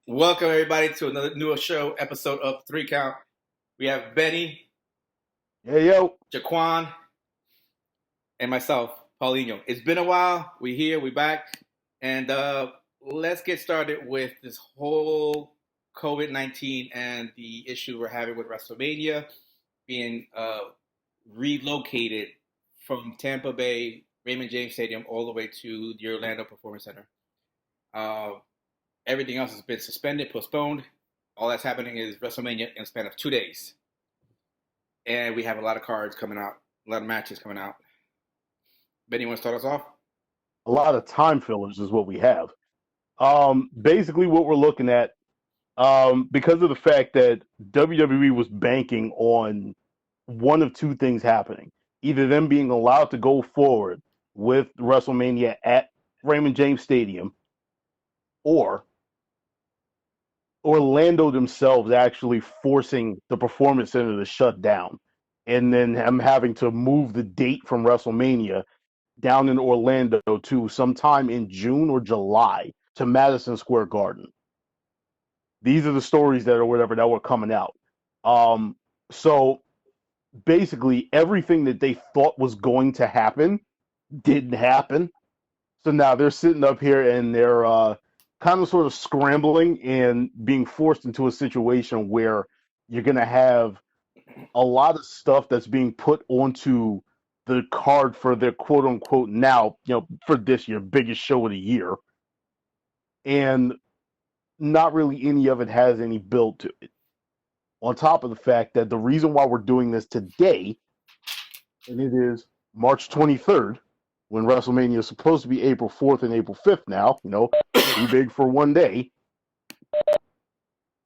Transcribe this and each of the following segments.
Welcome everybody to another new show episode of Three Count. We have Benny, Hey, yo. Jaquan, and myself, Paulinho. It's been a while. We here, we back, and let's get started with this whole COVID-19 and the issue we're having with WrestleMania being relocated from Tampa Bay Raymond James Stadium all the way to the Orlando Performance Center. Uh, Everything else has been suspended, postponed. All that's happening is WrestleMania in a span of 2 days. And we have a lot of cards coming out, a lot of matches coming out. Benny, you want to start us off? A lot of time fillers is what we have. Basically, what we're looking at, because of the fact that WWE was banking on one of two things happening: either them being allowed to go forward with WrestleMania at Raymond James Stadium, or Orlando themselves actually forcing the Performance Center to shut down, and then them having to move the date from WrestleMania down in Orlando to sometime in June or July to Madison Square Garden. These are the stories that were coming out. So basically everything that they thought was going to happen didn't happen. So now they're sitting up here and they're kind of sort of scrambling and being forced into a situation where you're going to have a lot of stuff that's being put onto the card for their quote unquote now, for this year, biggest show of the year. And not really any of it has any build to it. On top of the fact that the reason why we're doing this today, and it is March 23rd, when WrestleMania is supposed to be April 4th and April 5th now, too big for one day,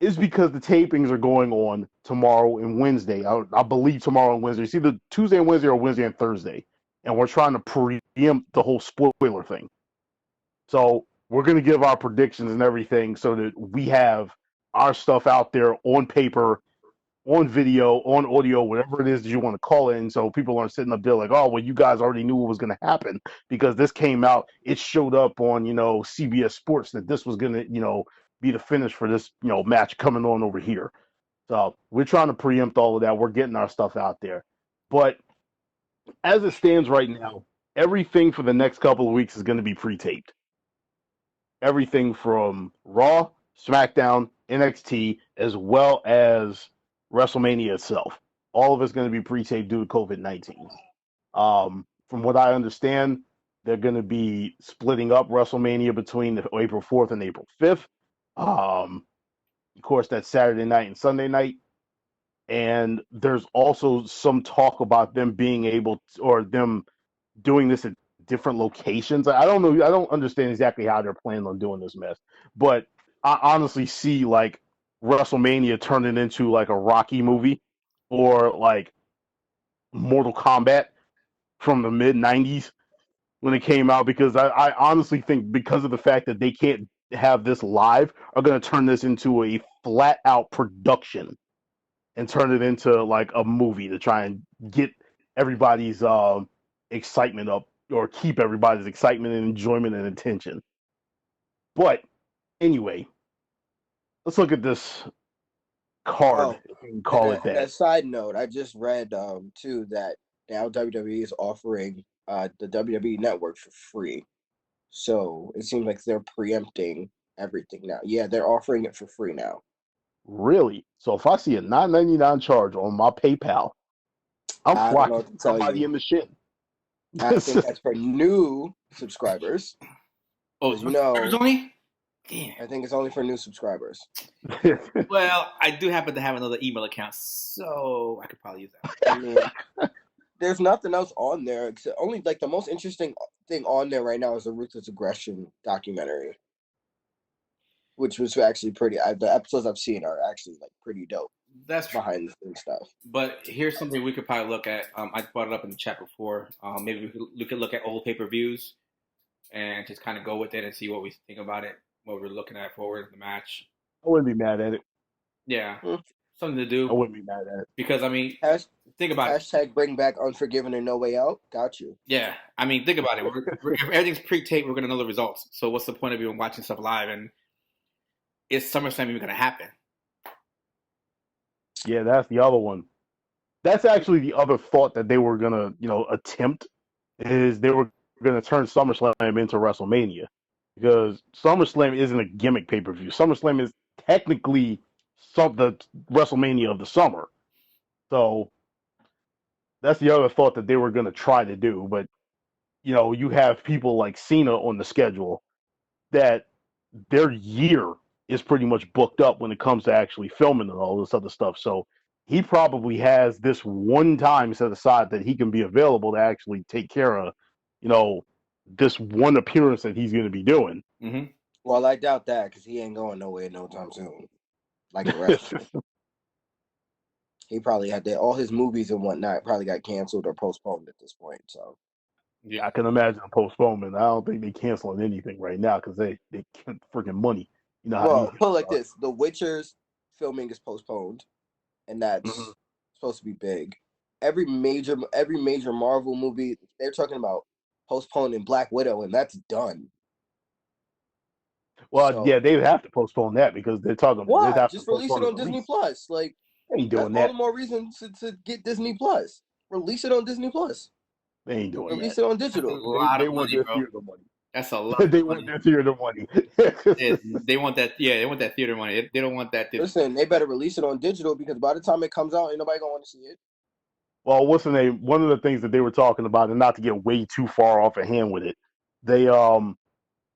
is because the tapings are going on tomorrow and Wednesday. I believe tomorrow and Wednesday. It's either Tuesday and Wednesday or Wednesday and Thursday. And we're trying to preempt the whole spoiler thing. So we're going to give our predictions and everything so that we have our stuff out there on paper, on video, on audio, whatever it is that you want to call it. And so people aren't sitting up there like, oh, well, you guys already knew what was going to happen because this came out. It showed up on, CBS Sports that this was going to, be the finish for this, match coming on over here. So we're trying to preempt all of that. We're getting our stuff out there. But as it stands right now, everything for the next couple of weeks is going to be pre-taped. Everything from Raw, SmackDown, NXT, as well as WrestleMania itself. All of it's going to be pre-taped due to COVID-19. From what I understand, they're going to be splitting up WrestleMania between April 4th and April 5th. Of course, that's Saturday night and Sunday night. And there's also some talk about them being able to, or them doing this at different locations. I don't know. I don't understand exactly how they're planning on doing this mess. But I honestly see like WrestleMania turning into like a Rocky movie or like Mortal Kombat from the mid 90s when it came out, because I honestly think because of the fact that they can't have this live are going to turn this into a flat out production and turn it into like a movie to try and get everybody's excitement up or keep everybody's excitement and enjoyment and attention. But anyway, let's look at this card and call it that. That side note, I just read too that now WWE is offering the WWE Network for free. So it seems like they're preempting everything now. Yeah, they're offering it for free now. Really? So if I see a $9.99 charge on my PayPal, I'm flocking somebody in the shit. I think that's for new subscribers. Oh, subscribers only? Damn. I think it's only for new subscribers. Well, I do happen to have another email account, so I could probably use that. I mean, there's nothing else on there except only like the most interesting thing on there right now is the Ruthless Aggression documentary, which was actually pretty. The episodes I've seen are actually like pretty dope. That's behind the scenes stuff. But here's something we could probably look at. I brought it up in the chat before. Maybe we could look at old pay-per-views and just kind of go with it and see what we think about it, what we're looking at forward in the match. I wouldn't be mad at it. Yeah, something to do. I wouldn't be mad at it. Because, I mean, think about it. Hashtag bring back Unforgiven and No Way Out. Got you. Yeah, I mean, think about it. If everything's pre-taped, we're going to know the results. So what's the point of even watching stuff live? And is SummerSlam even going to happen? Yeah, that's the other one. That's actually the other thought that they were gonna, attempt is they were gonna turn SummerSlam into WrestleMania because SummerSlam isn't a gimmick pay per view. SummerSlam is technically the WrestleMania of the summer. So that's the other thought that they were gonna try to do. But you have people like Cena on the schedule that their year is pretty much booked up when it comes to actually filming and all this other stuff. So he probably has this one time set aside that he can be available to actually take care of, this one appearance that he's going to be doing. Mm-hmm. Well, I doubt that because he ain't going nowhere no time soon. Like the rest of them. He probably had all his movies and whatnot probably got canceled or postponed at this point. So Yeah. I can imagine a postponement. I don't think they canceling anything right now because they can't freaking money. You know how these well, guys put it like are. this: The Witcher's filming is postponed, and that's Mhm. supposed to be big. Every major Marvel movie they're talking about postponing Black Widow, and that's done. Well, So yeah, they have to postpone that because they'd why? have to Just release it postpone the on Disney release. Plus. Like They ain't that's doing all the that. more reason to get Disney Plus. Release it on Disney Plus. They ain't doing that. Release it on That's a digital. lot They of want money, their bro. theater money. That's a lot of They want money. their theater money. They want that. Yeah, they want that theater money. They don't want that. Listen, they better release it on digital because by the time it comes out, ain't nobody gonna want to see it. Well, what's the name? One of the things that they were talking about, and not to get way too far off hand with it, they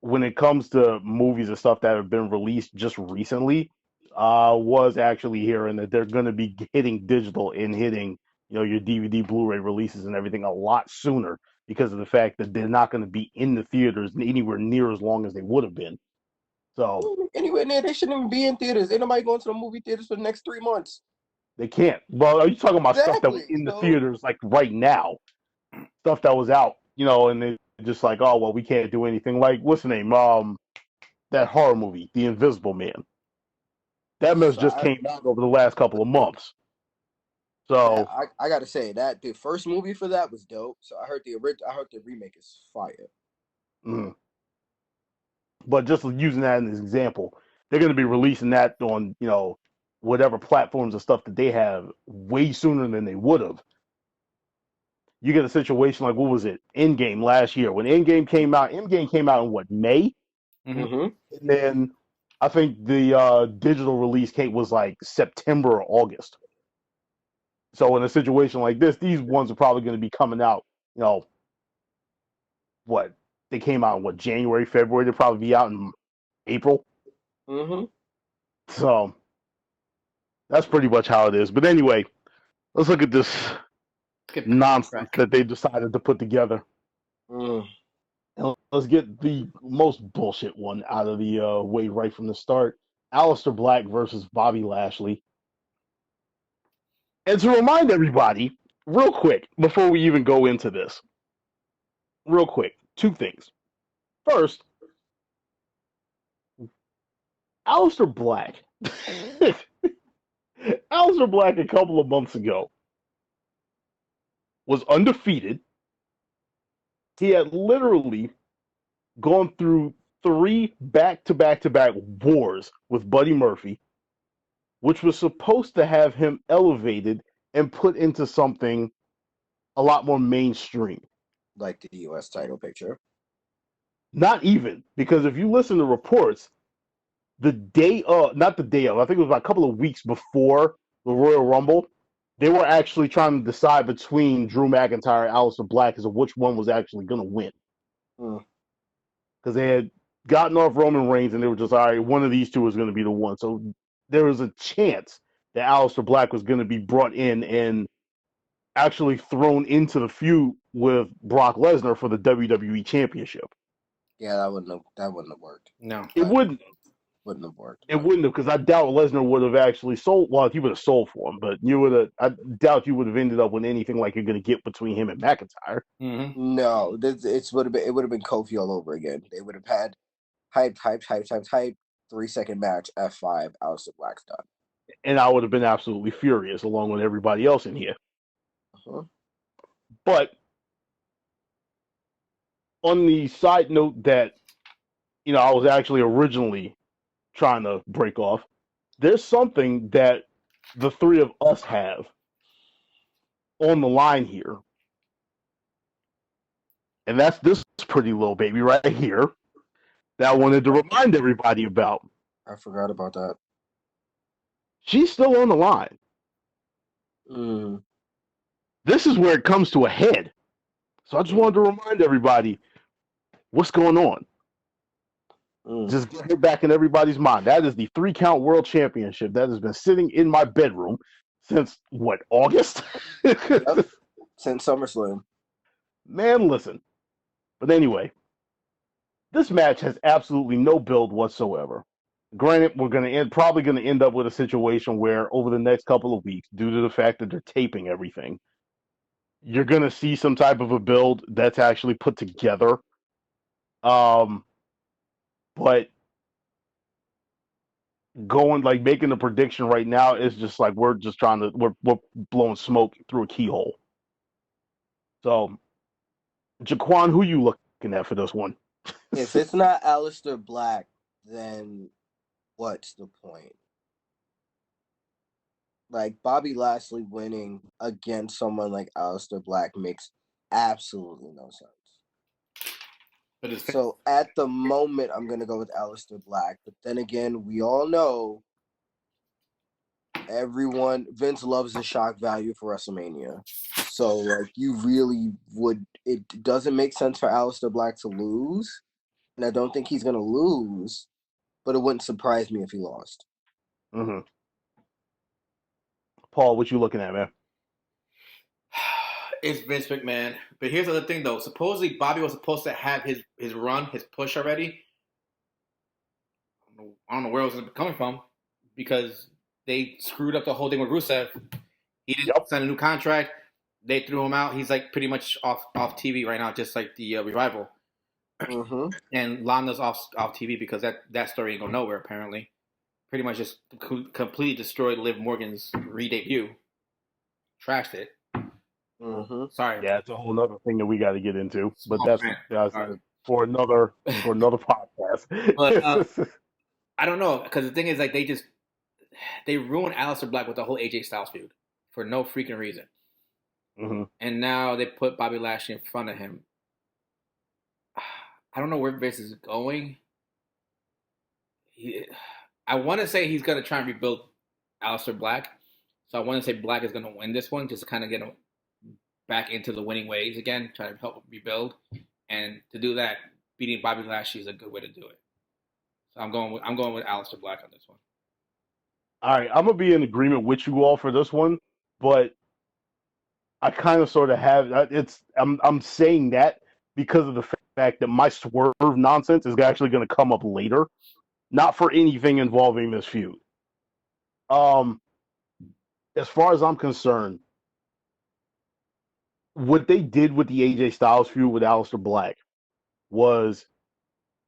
when it comes to movies and stuff that have been released just recently, was actually hearing that they're going to be hitting digital and hitting your DVD, Blu-ray releases and everything a lot sooner because of the fact that they're not going to be in the theaters anywhere near as long as they would have been. So Anywhere near, they shouldn't even be in theaters. Ain't nobody going to the movie theaters for the next 3 months. they can't. Well, are you talking about stuff that was Exactly. in the So theaters like right now? Stuff that was out, and they just like, oh well, we can't do anything. Like what's the name? That horror movie, The Invisible Man. That mess just I, came out over the last couple of months. So, I gotta say that the first movie for that was dope. So I heard the remake is fire. mm. But just using that as an example, they're going to be releasing that on whatever platforms and stuff that they have way sooner than they would have. You get a situation like what was it? Endgame last year when Endgame came out. Endgame came out in what, May? Mm-hmm. And then I think the digital release was like September or August. So in a situation like this, these ones are probably going to be coming out. What they came out in what, January, February. They'll probably be out in April. Mm-hmm. So that's pretty much how it is. But anyway, let's look at this Get back on nonsense track. that they decided to put together. Mm. And let's get the most bullshit one out of the way right from the start. Aleister Black versus Bobby Lashley. And to remind everybody, real quick, before we even go into this, real quick, two things. First, Aleister Black. Aleister Black a couple of months ago was undefeated. He had literally gone through 3 back-to-back-to-back wars with Buddy Murphy, which was supposed to have him elevated and put into something a lot more mainstream. Like the U.S. title picture. Not even, because if you listen to reports, not the day of, I think it was about a couple of weeks before the Royal Rumble, they were actually trying to decide between Drew McIntyre and Aleister Black as to which one was actually going to win. Mm. Because they had gotten off Roman Reigns and they were just, all right, one of these two is going to be the one. So there was a chance that Aleister Black was going to be brought in and actually thrown into the feud with Brock Lesnar for the WWE Championship. Yeah, that wouldn't have worked. No. It wouldn't. Wouldn't have worked. It wouldn't have, because I doubt Lesnar would have actually sold. Well, he would have sold for him, but you would have. I doubt you would have ended up with anything like you're going to get between him and McIntyre. Mm-hmm. No, it would have been Kofi all over again. They would have had hype, 3-second match, F5, Aleister Black's done. And I would have been absolutely furious, along with everybody else in here. Uh-huh. But on the side note that I was actually originally trying to break off. There's something that the three of us have on the line here, and that's this pretty little baby right here that I wanted to remind everybody about. I forgot about that. She's still on the line. Mm. This is where it comes to a head. So I just wanted to remind everybody what's going on. Just get her back in everybody's mind. That is the 3-count world championship that has been sitting in my bedroom since what, August? Yep. Since SummerSlam. Man, listen. But anyway, this match has absolutely no build whatsoever. Granted, we're probably going to end up with a situation where over the next couple of weeks, due to the fact that they're taping everything, you're going to see some type of a build that's actually put together. But making a prediction right now is just like we're blowing smoke through a keyhole. So, Jaquan, who you looking at for this one? If it's not Aleister Black, then what's the point? Like, Bobby Lashley winning against someone like Aleister Black makes absolutely no sense. So at the moment, I'm going to go with Aleister Black. But then again, we all know Vince loves the shock value for WrestleMania. So, like, it doesn't make sense for Aleister Black to lose. And I don't think he's going to lose, but it wouldn't surprise me if he lost. Mm-hmm. Paul, what you looking at, man? It's Vince McMahon. But here's the other thing, though. Supposedly, Bobby was supposed to have his run, his push already. I don't know where it was coming from because they screwed up the whole thing with Rusev. He didn't sign a new contract. They threw him out. He's like pretty much off TV right now, just like the Revival. Mm-hmm. And Lana's off TV because that story ain't go nowhere, apparently. Pretty much just completely destroyed Liv Morgan's re-debut. Trashed it. Mm-hmm. Sorry. Yeah, it's a whole other thing that we got to get into, but that's for another podcast. But I don't know, because the thing is, like, they ruined Aleister Black with the whole AJ Styles feud for no freaking reason. Mm-hmm. And now they put Bobby Lashley in front of him. I don't know where Vince is going. I want to say he's going to try and rebuild Aleister Black. So I want to say Black is going to win this one just to kind of get him back into the winning ways again, try to help rebuild. And to do that, beating Bobby Lashley is a good way to do it. So I'm going with Aleister Black on this one. All right, I'm gonna be in agreement with you all for this one, but I kind of sort of have I'm saying that because of the fact that my swerve nonsense is actually going to come up later, not for anything involving this feud. As far as I'm concerned, what they did with the AJ Styles feud with Aleister Black was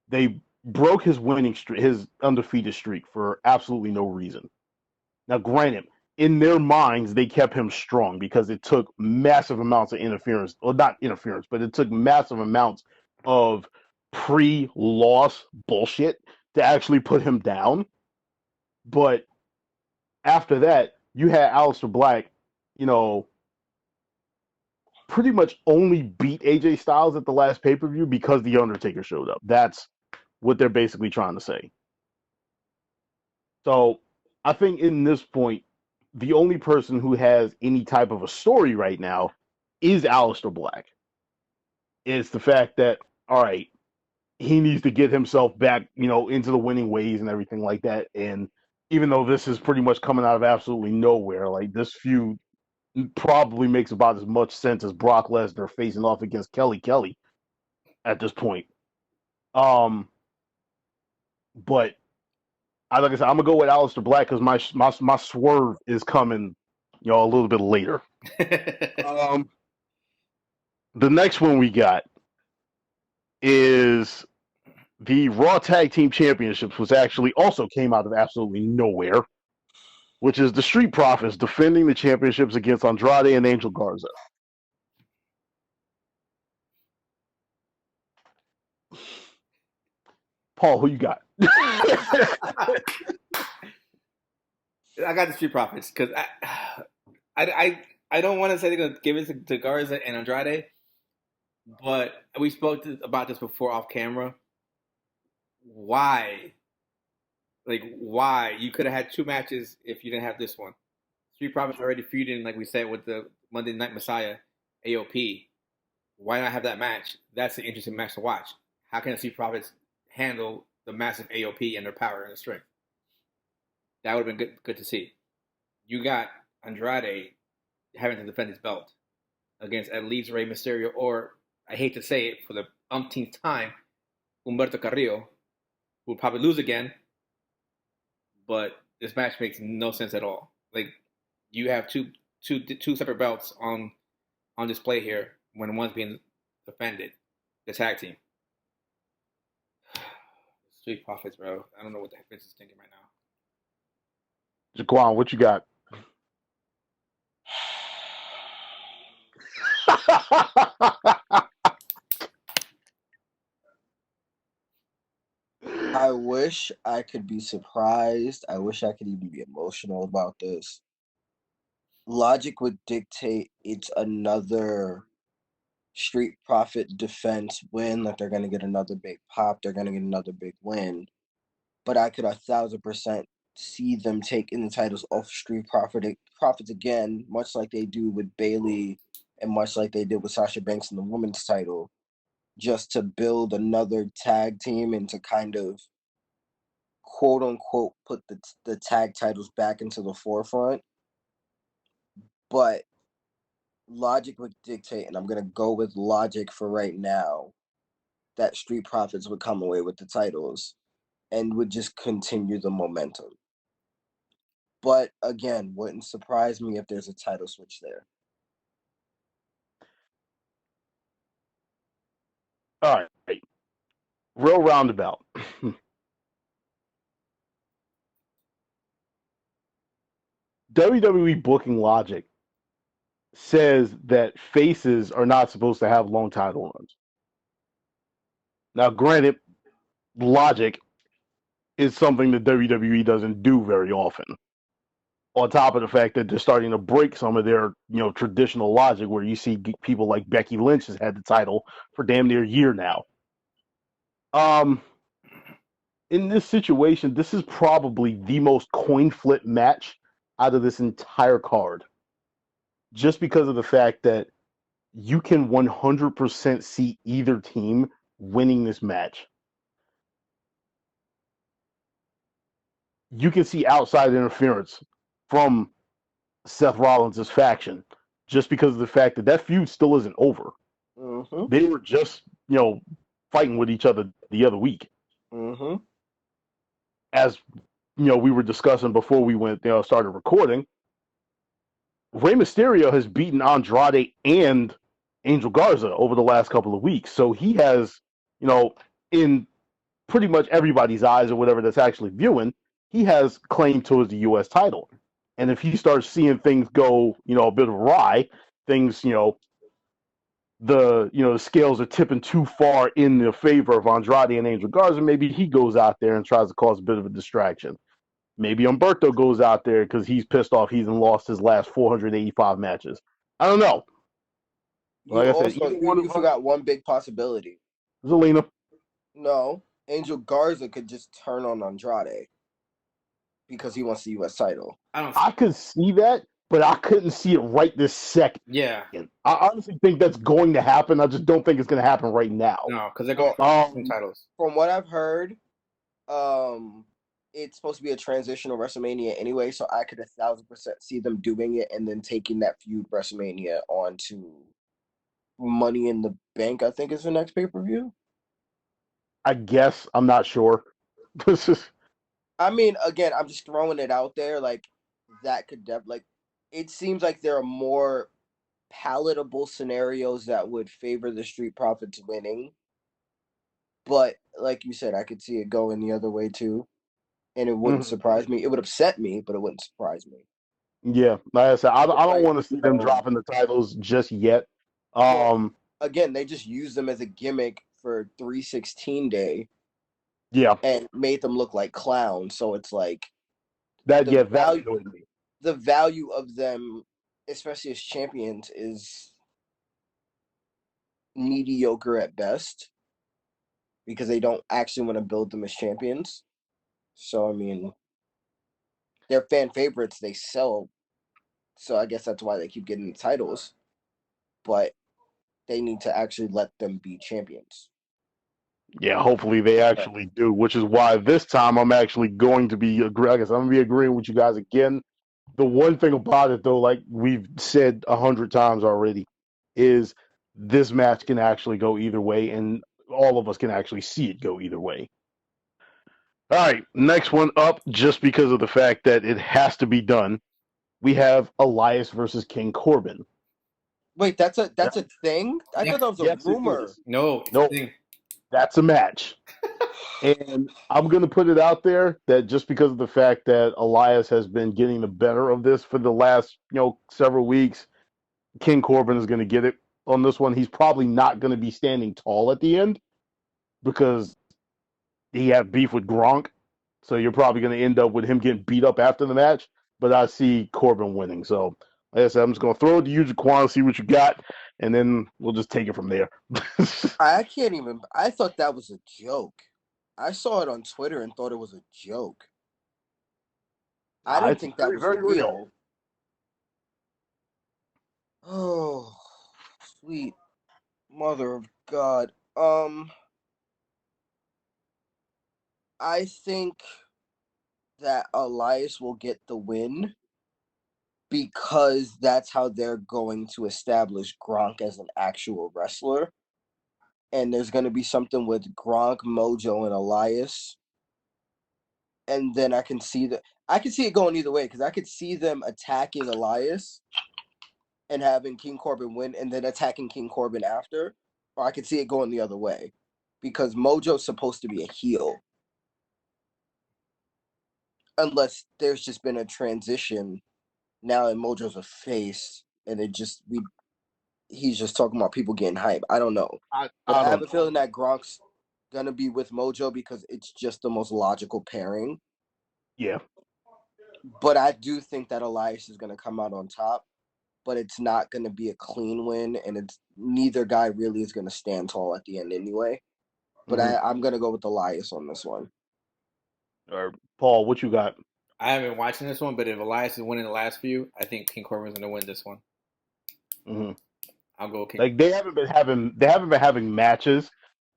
they broke his winning streak, his undefeated streak, for absolutely no reason. Now, granted, in their minds, they kept him strong because it took massive amounts of interference, or not interference, but it took massive amounts of pre-loss bullshit to actually put him down. But after that, you had Aleister Black, pretty much only beat AJ Styles at the last pay-per-view because The Undertaker showed up. That's what they're basically trying to say. So I think in this point, the only person who has any type of a story right now is Aleister Black. It's the fact that, all right, he needs to get himself back, into the winning ways and everything like that. And even though this is pretty much coming out of absolutely nowhere, like this feud probably makes about as much sense as Brock Lesnar facing off against Kelly at this point. But like I said, I'm gonna go with Aleister Black because my swerve is coming, a little bit later. The next one we got is the Raw Tag Team Championships, which actually also came out of absolutely nowhere, which is the Street Profits defending the championships against Andrade and Angel Garza. Paul, who you got? I got the Street Profits because I don't want to say they're gonna give it to Garza and Andrade, but we spoke about this before off camera. Why? Like, why? You could have had two matches if you didn't have this one. Street Profits already feuding, like we said, with the Monday Night Messiah, AOP. Why not have that match? That's an interesting match to watch. How can the Street Profits handle the massive AOP and their power and their strength? That would have been good to see. You got Andrade having to defend his belt against at least Rey Mysterio, or I hate to say it for the umpteenth time, Humberto Carrillo, who will probably lose again. But this match makes no sense at all. Like, you have two separate belts on display here when one's being defended. The tag team. Street Profits, bro. I don't know what the heck Vince is thinking right now. Jaquan, what you got? I wish I could be surprised. I wish I could even be emotional about this. Logic would dictate it's another Street Profit defense win, like they're gonna get another big pop, they're gonna get another big win. But I could 1,000% see them taking the titles off Street Profits again, much like they do with Bayley and much like they did with Sasha Banks in the women's title, just to build another tag team and to kind of quote unquote put the tag titles back into the forefront. But logic would dictate, and I'm gonna go with logic for right now, that Street Profits would come away with the titles and would just continue the momentum. But again, wouldn't surprise me if there's a title switch there. All right. Real roundabout. WWE booking logic says that faces are not supposed to have long title runs. Now, granted, logic is something that WWE doesn't do very often. On top of the fact that they're starting to break some of their, traditional logic, where you see people like Becky Lynch has had the title for damn near a year now. In this situation, this is probably the most coin flip match out of this entire card. Just because of the fact that you can 100% see either team winning this match. You can see outside interference from Seth Rollins' faction just because of the fact that feud still isn't over. Mm-hmm. They were just, fighting with each other the other week. Mm-hmm. As, we were discussing before we started recording, Rey Mysterio has beaten Andrade and Angel Garza over the last couple of weeks. So he has, in pretty much everybody's eyes or whatever that's actually viewing, he has claim towards the U.S. title. And if he starts seeing things go, a bit awry, things, the scales are tipping too far in the favor of Andrade and Angel Garza, maybe he goes out there and tries to cause a bit of a distraction. Maybe Humberto goes out there because he's pissed off he's lost his last 485 matches. I don't know. Like you forgot one big possibility. Zelina. No, Angel Garza could just turn on Andrade because he wants the U.S. title. I could see that, but I couldn't see it right this second. Yeah. I honestly think that's going to happen. I just don't think it's going to happen right now. No, because they're going for some titles. From what I've heard, it's supposed to be a transitional WrestleMania anyway, so I could 1,000% see them doing it and then taking that feud WrestleMania onto Money in the Bank, I think is the next pay-per-view. I guess. I'm not sure. I mean, again, I'm just throwing it out there. Like, that could it seems like there are more palatable scenarios that would favor the Street Profits winning. But, like you said, I could see it going the other way, too. And it wouldn't surprise me. It would upset me, but it wouldn't surprise me. Yeah, like I said, I don't want to see them dropping the titles just yet. Again, they just use them as a gimmick for 316 Day. Yeah, and made them look like clowns. So it's like that the yeah that value annoyed me. the value of them, especially as champions, is mediocre at best because they don't actually want to build them as champions. So I mean, they're fan favorites. They sell, so I guess that's why they keep getting the titles. But they need to actually let them be champions. Yeah, hopefully they But actually do, which is why this time I'm actually going to be agree. I guess I'm gonna be agreeing with you guys again. The one thing about it, though, like we've said 100 times already, is this match can actually go either way, and all of us can actually see it go either way. All right, next one up, just because of the fact that it has to be done, we have Elias versus King Corbin. wait, that's a Yeah. thing? I Yeah. thought that was a Yes, it rumor. is. No, it's a No, thing. that's a match. And I'm going to put it out there that just because of the fact that Elias has been getting the better of this for the last, several weeks, King Corbin is going to get it on this one. He's probably not going to be standing tall at the end because he had beef with Gronk. So you're probably going to end up with him getting beat up after the match. But I see Corbin winning. So, like I said, I'm just going to throw it to you, Jaquan, see what you got, and then we'll just take it from there. I can't even. I thought that was a joke. I saw it on Twitter and thought it was a joke. I didn't It's think that very, was very real. real. Oh, sweet mother of God. I think that Elias will get the win because that's how they're going to establish Gronk as an actual wrestler. And there's going to be something with Gronk, Mojo, and Elias. And then I can see it going either way because I could see them attacking Elias and having King Corbin win and then attacking King Corbin after. Or I could see it going the other way because Mojo's supposed to be a heel. Unless there's just been a transition now and Mojo's a face and he's just talking about people getting hype. I don't know. But I I have don't a know. feeling that Gronk's gonna be with Mojo because it's just the most logical pairing. Yeah. But I do think that Elias is gonna come out on top. But it's not gonna be a clean win, and it's neither guy really is gonna stand tall at the end anyway. But Mm-hmm. I'm gonna go with Elias on this one. Or Paul, what you got? I haven't been watching this one, but if Elias is winning the last few, I think King Corbin's going to win this one. Mm-hmm. I'll go King. Like they haven't been having matches.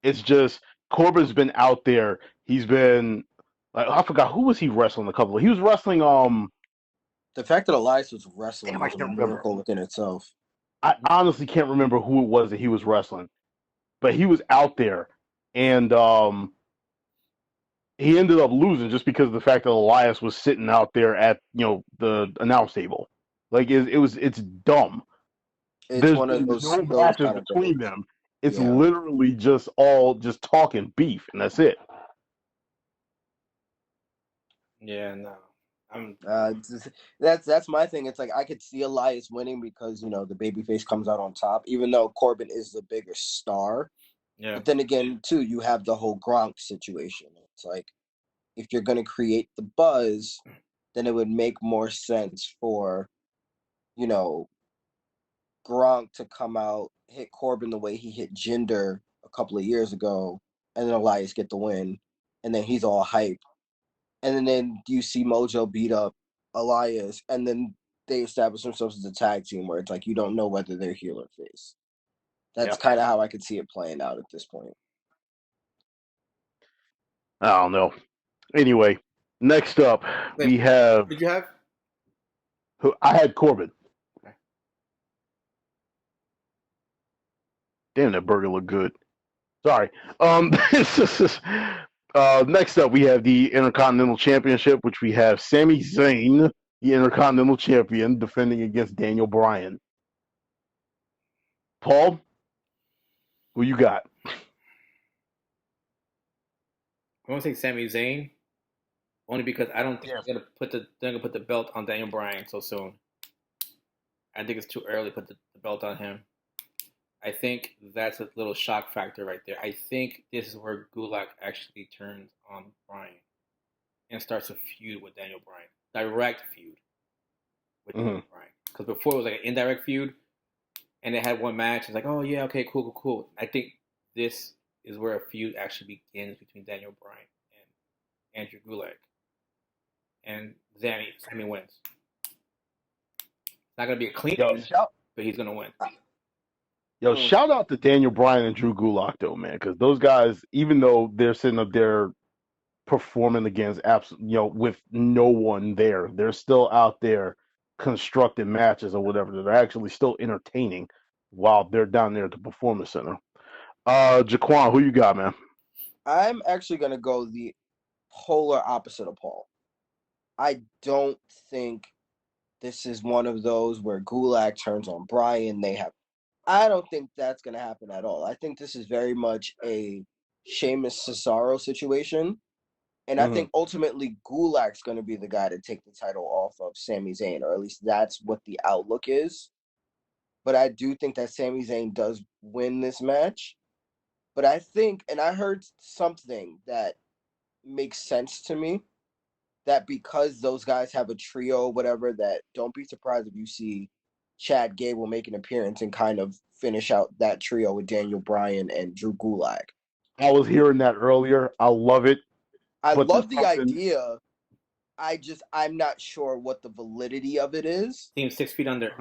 It's just Corbin's been out there. He's been like I forgot who was he wrestling a couple of. He was wrestling The fact that Elias was wrestling damn I was a can't remember. miracle within itself. I honestly can't remember who it was that he was wrestling, but he was out there, and he ended up losing just because of the fact that Elias was sitting out there at the announce table. Like it's dumb. It's There's one of been no those matches kind of between things. them. It's Yeah. literally just all just talking beef, and that's it. Yeah, no. I'm. That's my thing. It's like I could see Elias winning because the babyface comes out on top, even though Corbin is the bigger star. Yeah. But then again, too, you have the whole Gronk situation. It's like if you're gonna create the buzz, then it would make more sense for you know Gronk to come out, hit Corbin the way he hit Jinder a couple of years ago, and then Elias get the win, and then he's all hype, and then you see Mojo beat up Elias, and then they establish themselves as a tag team where it's like you don't know whether they're heel or face. Yeah, That's kind of how I could see it playing out at this point. I don't know. Anyway, next up Wait, we what have did you have? who I had Corbin. Damn, that burger looked good. Sorry. Next up we have the Intercontinental Championship, which we have Sami Zayn, the Intercontinental Champion, defending against Daniel Bryan. Paul, who you got? I want to say Sami Zayn, only because I don't think Yeah. they're gonna put the belt on Daniel Bryan so soon. I think it's too early to put the belt on him. I think that's a little shock factor right there. I think this is where Gulak actually turns on Bryan and starts a feud with Daniel Bryan, direct feud with Daniel Bryan. Because before it was like an indirect feud, and they had one match. It's like, oh yeah, okay, cool. I think this is where a feud actually begins between Daniel Bryan and Andrew Gulak, and Sammy wins. It's not gonna be a clean Yo, win, but he's gonna win. shout out to Daniel Bryan and Drew Gulak though, man, because those guys, even though they're sitting up there performing against with no one there, they're still out there constructing matches or whatever. They're actually still entertaining while they're down there at the Performance Center. Jaquan, who you got, man? I'm actually gonna go the polar opposite of Paul. I don't think this is one of those where Gulak turns on Bryan. I don't think that's gonna happen at all. I think this is very much a Sheamus Cesaro situation. And I think ultimately Gulak's going to be the guy to take the title off of Sami Zayn, or at least that's what the outlook is. But I do think that Sami Zayn does win this match. But I think, and I heard something that makes sense to me, that because those guys have a trio or whatever, that don't be surprised if you see Chad Gable make an appearance and kind of finish out that trio with Daniel Bryan and Drew Gulak. I was hearing that earlier. I love it. I But love the idea. I'm not sure what the validity of it is. Team 6 feet under.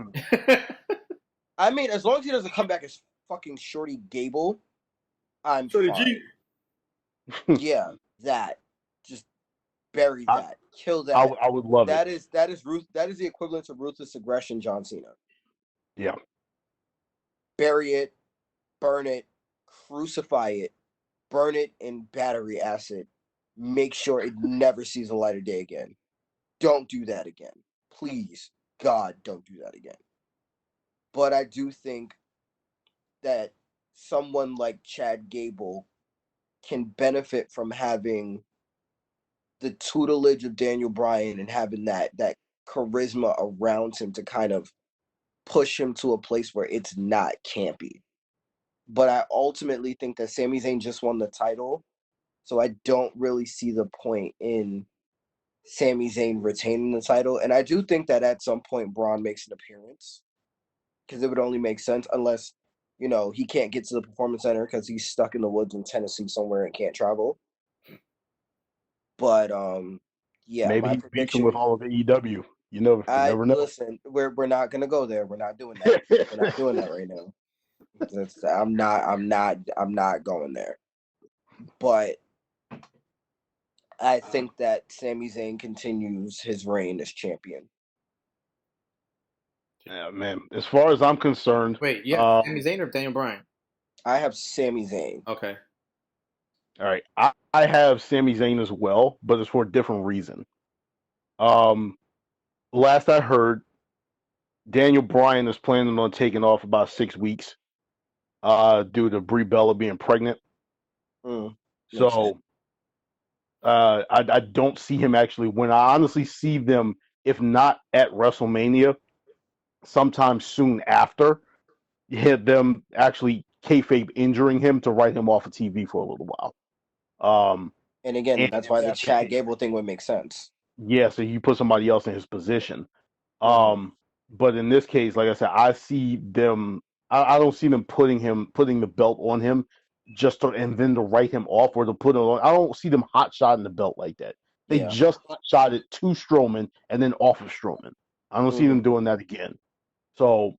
I mean, as long as he doesn't come back as fucking Shorty Gable, I'm Shorty fine. G. Yeah, that. Just bury that. Kill that. I would love that it. That is the equivalent of ruthless aggression, John Cena. Yeah. Bury it, burn it, crucify it, burn it in battery acid. Make sure it never sees the light of day again. Don't do that again. Please, God, don't do that again. But I do think that someone like Chad Gable can benefit from having the tutelage of Daniel Bryan and having that charisma around him to kind of push him to a place where it's not campy. But I ultimately think that Sami Zayn just won the title, so I don't really see the point in Sami Zayn retaining the title. And I do think that at some point Braun makes an appearance, because it would only make sense unless, he can't get to the Performance Center because he's stuck in the woods in Tennessee somewhere and can't travel. But yeah, maybe my he's beefing prediction. with all of AEW. You never know. Listen, we're not gonna go there. We're not doing that. We're not doing that right now. I'm not going there. But I think that Sami Zayn continues his reign as champion. Yeah, man. As far as I'm concerned, Wait, yeah, Sami Zayn or Daniel Bryan? I have Sami Zayn. Okay. all right, I have Sami Zayn as well, but it's for a different reason. Um, last I heard, Daniel Bryan is planning on taking off about 6 weeks, due to Brie Bella being pregnant. So, I don't see him actually win. I honestly see them, if not at WrestleMania, sometime soon after, hit them actually kayfabe injuring him to write him off of TV for a little while. And again, And that's if why the that's the Chad case, Gable thing would make sense. yeah, so you put somebody else in his position. But in this case, like I said, I see them. I don't see them putting the belt on him and then to write him off or to put it on. I don't see them hot shotting the belt like that. They just hot shot it to Strowman and then off of Strowman. I don't see them doing that again. So,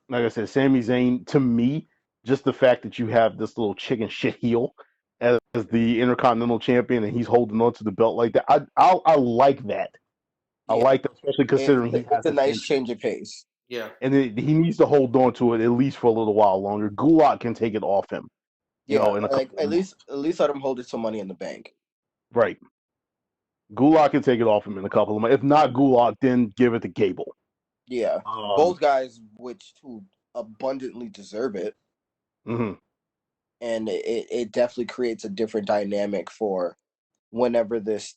like I said, Sami Zayn, to me, just the fact that you have this little chicken shit heel as the Intercontinental Champion and he's holding on to the belt like that, I like that. I like that, especially considering he has it's a his nice injury. change of pace. Yeah. And he needs to hold on to it at least for a little while longer. Gulak can take it off him. In a couple at of months. least let him hold it to Money in the Bank. Right. Gulak can take it off him in a couple of months. If not Gulak, then give it to Gable. Yeah, both guys who abundantly deserve it. Mm-hmm. And it definitely creates a different dynamic for whenever this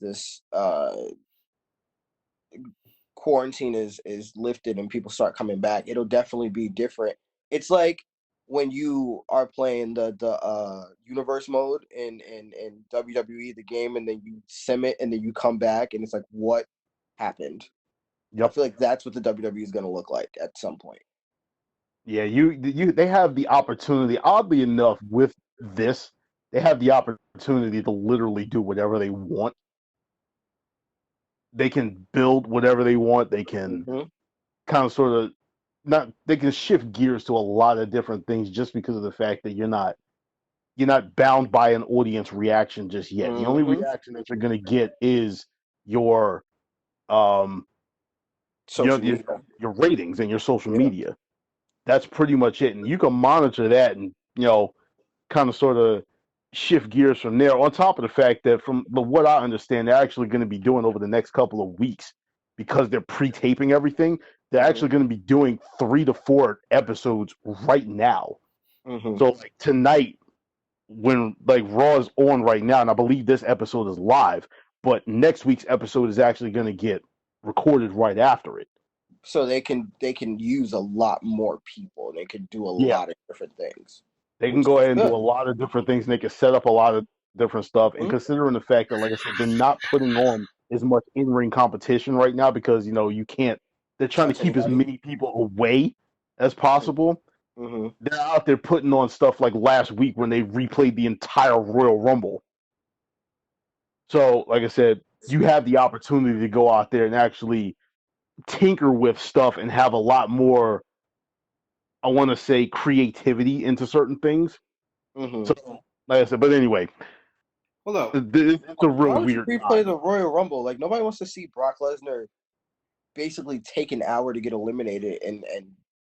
quarantine is lifted and people start coming back. It'll definitely be different. It's like when you are playing the universe mode in WWE the game, and then you sim it, and then you come back, and it's like, what happened? I Yep. feel like that's what the WWE is going to look like at some point. Yeah, they have the opportunity. Oddly enough, with this, they have the opportunity to literally do whatever they want. They can build whatever they want. They can Mm-hmm. kind of sort of not. They can shift gears to a lot of different things just because of the fact that you're not bound by an audience reaction just yet. The only Mm-hmm. reaction that you're going to get is your um Social media. your ratings and your social Yeah. media. That's pretty much it, and you can monitor that and kind of sort of shift gears from there. On top of the fact that from what I understand, they're actually going to be doing over the next couple of weeks because they're pre-taping everything. They're Mm-hmm. actually going to be doing 3 to 4 episodes right now. Mm-hmm. So like tonight, when like Raw is on right now, and I believe this episode is live, but next week's episode is actually going to get recorded right after it. So they can use a lot more people. They can do a Yeah, lot of different things, they can which go is ahead and do a good. lot of different things, and they can set up a lot of different stuff. And Mm-hmm. considering the fact that, like I said, they're not putting on as much in-ring competition right now because you can't. They're trying to Touch keep as anybody. many people away as possible. Mm-hmm. They're out there putting on stuff like last week when they replayed the entire Royal Rumble. So, like I said, you have the opportunity to go out there and actually tinker with stuff and have a lot more, I want to say, creativity into certain things. Mm-hmm. So, like I said, but anyway, Hold up. it's a real Why would you weird replay time. the Royal Rumble? Like, nobody wants to see Brock Lesnar basically take an hour to get eliminated and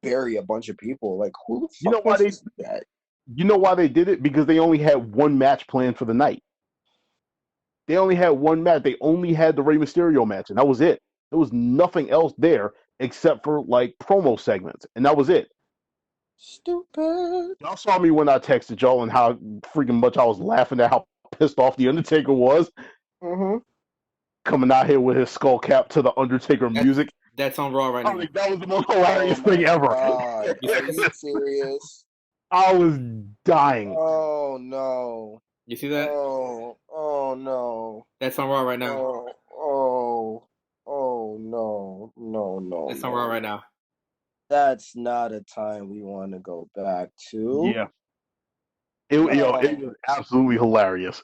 bury a bunch of people. Like, who the You fuck know why wants to they? see that? You know why they did it? Because they only had one match planned for the night. They only had one match. They only had the Rey Mysterio match, and that was it. There was nothing else there except for like promo segments, and that was it. Stupid. Y'all saw me when I texted y'all and how freaking much I was laughing at how pissed off the Undertaker was Mm-hmm. coming out here with his skull cap to the Undertaker That's music. that's on Raw right I now. think that was the most Oh hilarious thing my ever. god. You Are see, you serious? I was dying. Oh no. you see that? Oh no. That's on Raw right now. Oh no. That's on Raw right No. now. That's not a time we want to go back to. Yeah, it was absolutely hilarious.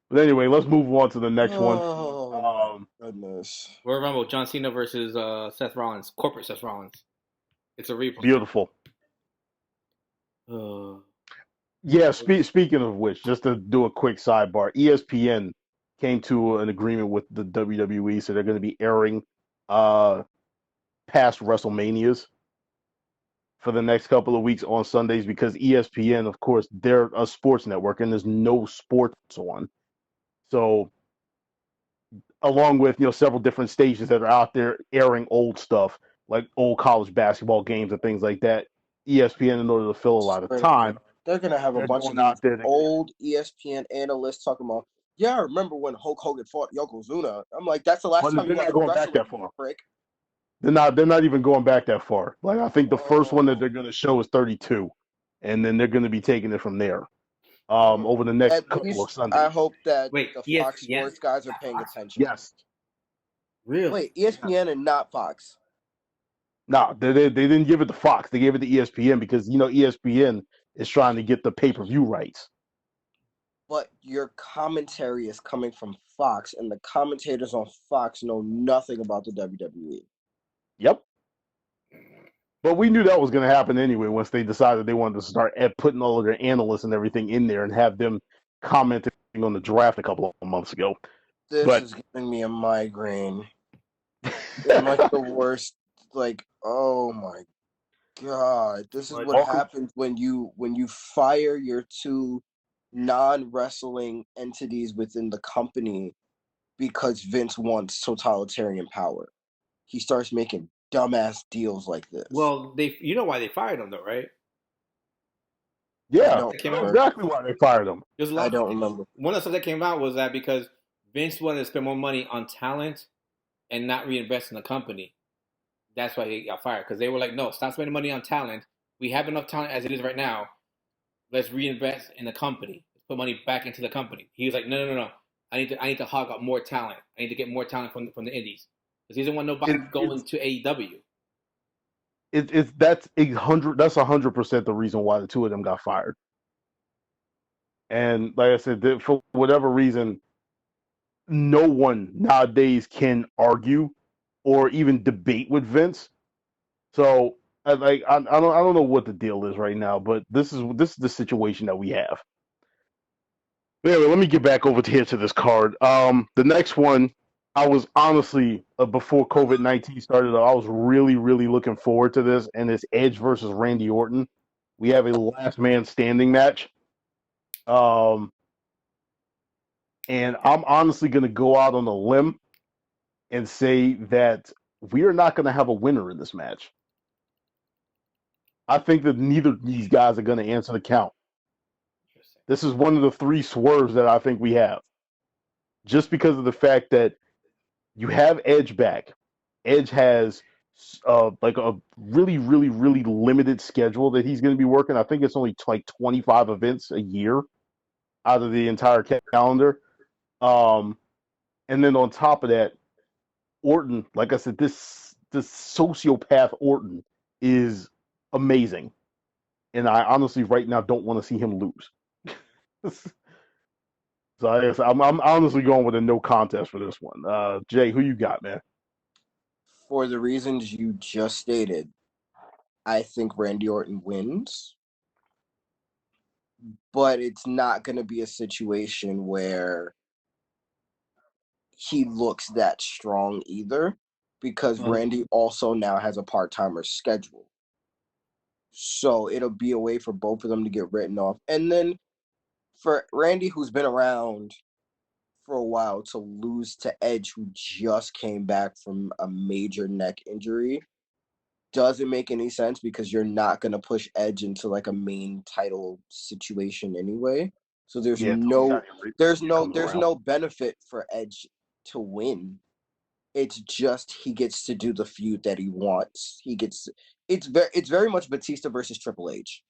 But anyway, let's move on to the next one. Oh my goodness. Royal Rumble, John Cena versus Seth Rollins, corporate Seth Rollins. It's a replay. Beautiful. Uh, Yeah, speaking of which, just to do a quick sidebar, ESPN came to an agreement with the WWE, so they're going to be airing uh, past WrestleManias for the next couple of weeks on Sundays because ESPN, of course, they're a sports network and there's no sports on. So, along with several different stations that are out there airing old stuff like old college basketball games and things like that, ESPN, in order to fill a lot of time, They're gonna have a they're bunch of going these out there to. old ESPN analysts talking about, yeah, I remember when Hulk Hogan fought Yokozuna. I'm like, that's the last But time you they're not watched going back wrestling, that far. prick. They're not even going back that far. Like I think the first one that Oh. they're going to show is 32, and then they're going to be taking it from there. Over the next At couple of least I Sundays. hope that wait, the Fox ESPN? Sports guys are paying attention. Yes. Really? Wait, ESPN and not Fox. No, they didn't give it to Fox. They gave it to ESPN because ESPN is trying to get the pay-per-view rights. But your commentary is coming from Fox, and the commentators on Fox know nothing about the WWE. Yep. But we knew that was going to happen anyway once they decided they wanted to start putting all of their analysts and everything in there and have them commenting on the draft a couple of months ago. This But is giving me a migraine. In like the worst, like, oh my god, this is Like, what happens when you fire your two non-wrestling entities within the company because Vince wants totalitarian power. He starts making dumbass deals like this. well, you know why they fired him though, right? I yeah, don't Came that's out. remember. exactly why they fired him. There's a I lot. don't remember. One of the stuff that came out was that because Vince wanted to spend more money on talent and not reinvest in the company. That's why he got fired because they were like, no, stop spending money on talent we have enough talent as it is right now. Let's reinvest in the company. Let's put money back into the company. He was like, no. I need to hog up more talent. I need to get more talent from the indies because he doesn't want nobody going to AEW. That's 100. That's 100% the reason why the two of them got fired. And like I said, for whatever reason, no one nowadays can argue or even debate with Vince. So I don't know what the deal is right now, but this is the situation that we have. Anyway, let me get back over here to this card. The next one, I was honestly before COVID-19 started, I was really looking forward to this, and it's Edge versus Randy Orton. We have a last man standing match. And I'm honestly going to go out on a limb and say that we are not going to have a winner in this match. I think that neither of these guys are going to answer the count. This is one of the 3 swerves that I think we have. Just because of the fact that you have Edge back. Edge has like a really limited schedule that he's going to be working. I think it's only like 25 events a year out of the entire calendar. And then on top of that, Orton, like I said, this sociopath Orton is amazing, and I honestly right now don't want to see him lose. So I guess I'm honestly going with a no contest for this one. Jay, who you got, man? For the reasons you just stated, I think Randy Orton wins, but it's not going to be a situation where he looks that strong either, because Randy also now has a part-timer schedule. So it'll be a way for both of them to get written off. And then for Randy, who's been around for a while, to lose to Edge, who just came back from a major neck injury, doesn't make any sense because you're not going to push Edge into like a main title situation anyway. So there's no benefit for Edge to win. It's just he gets to do the feud that he wants. It's very much Batista versus Triple H.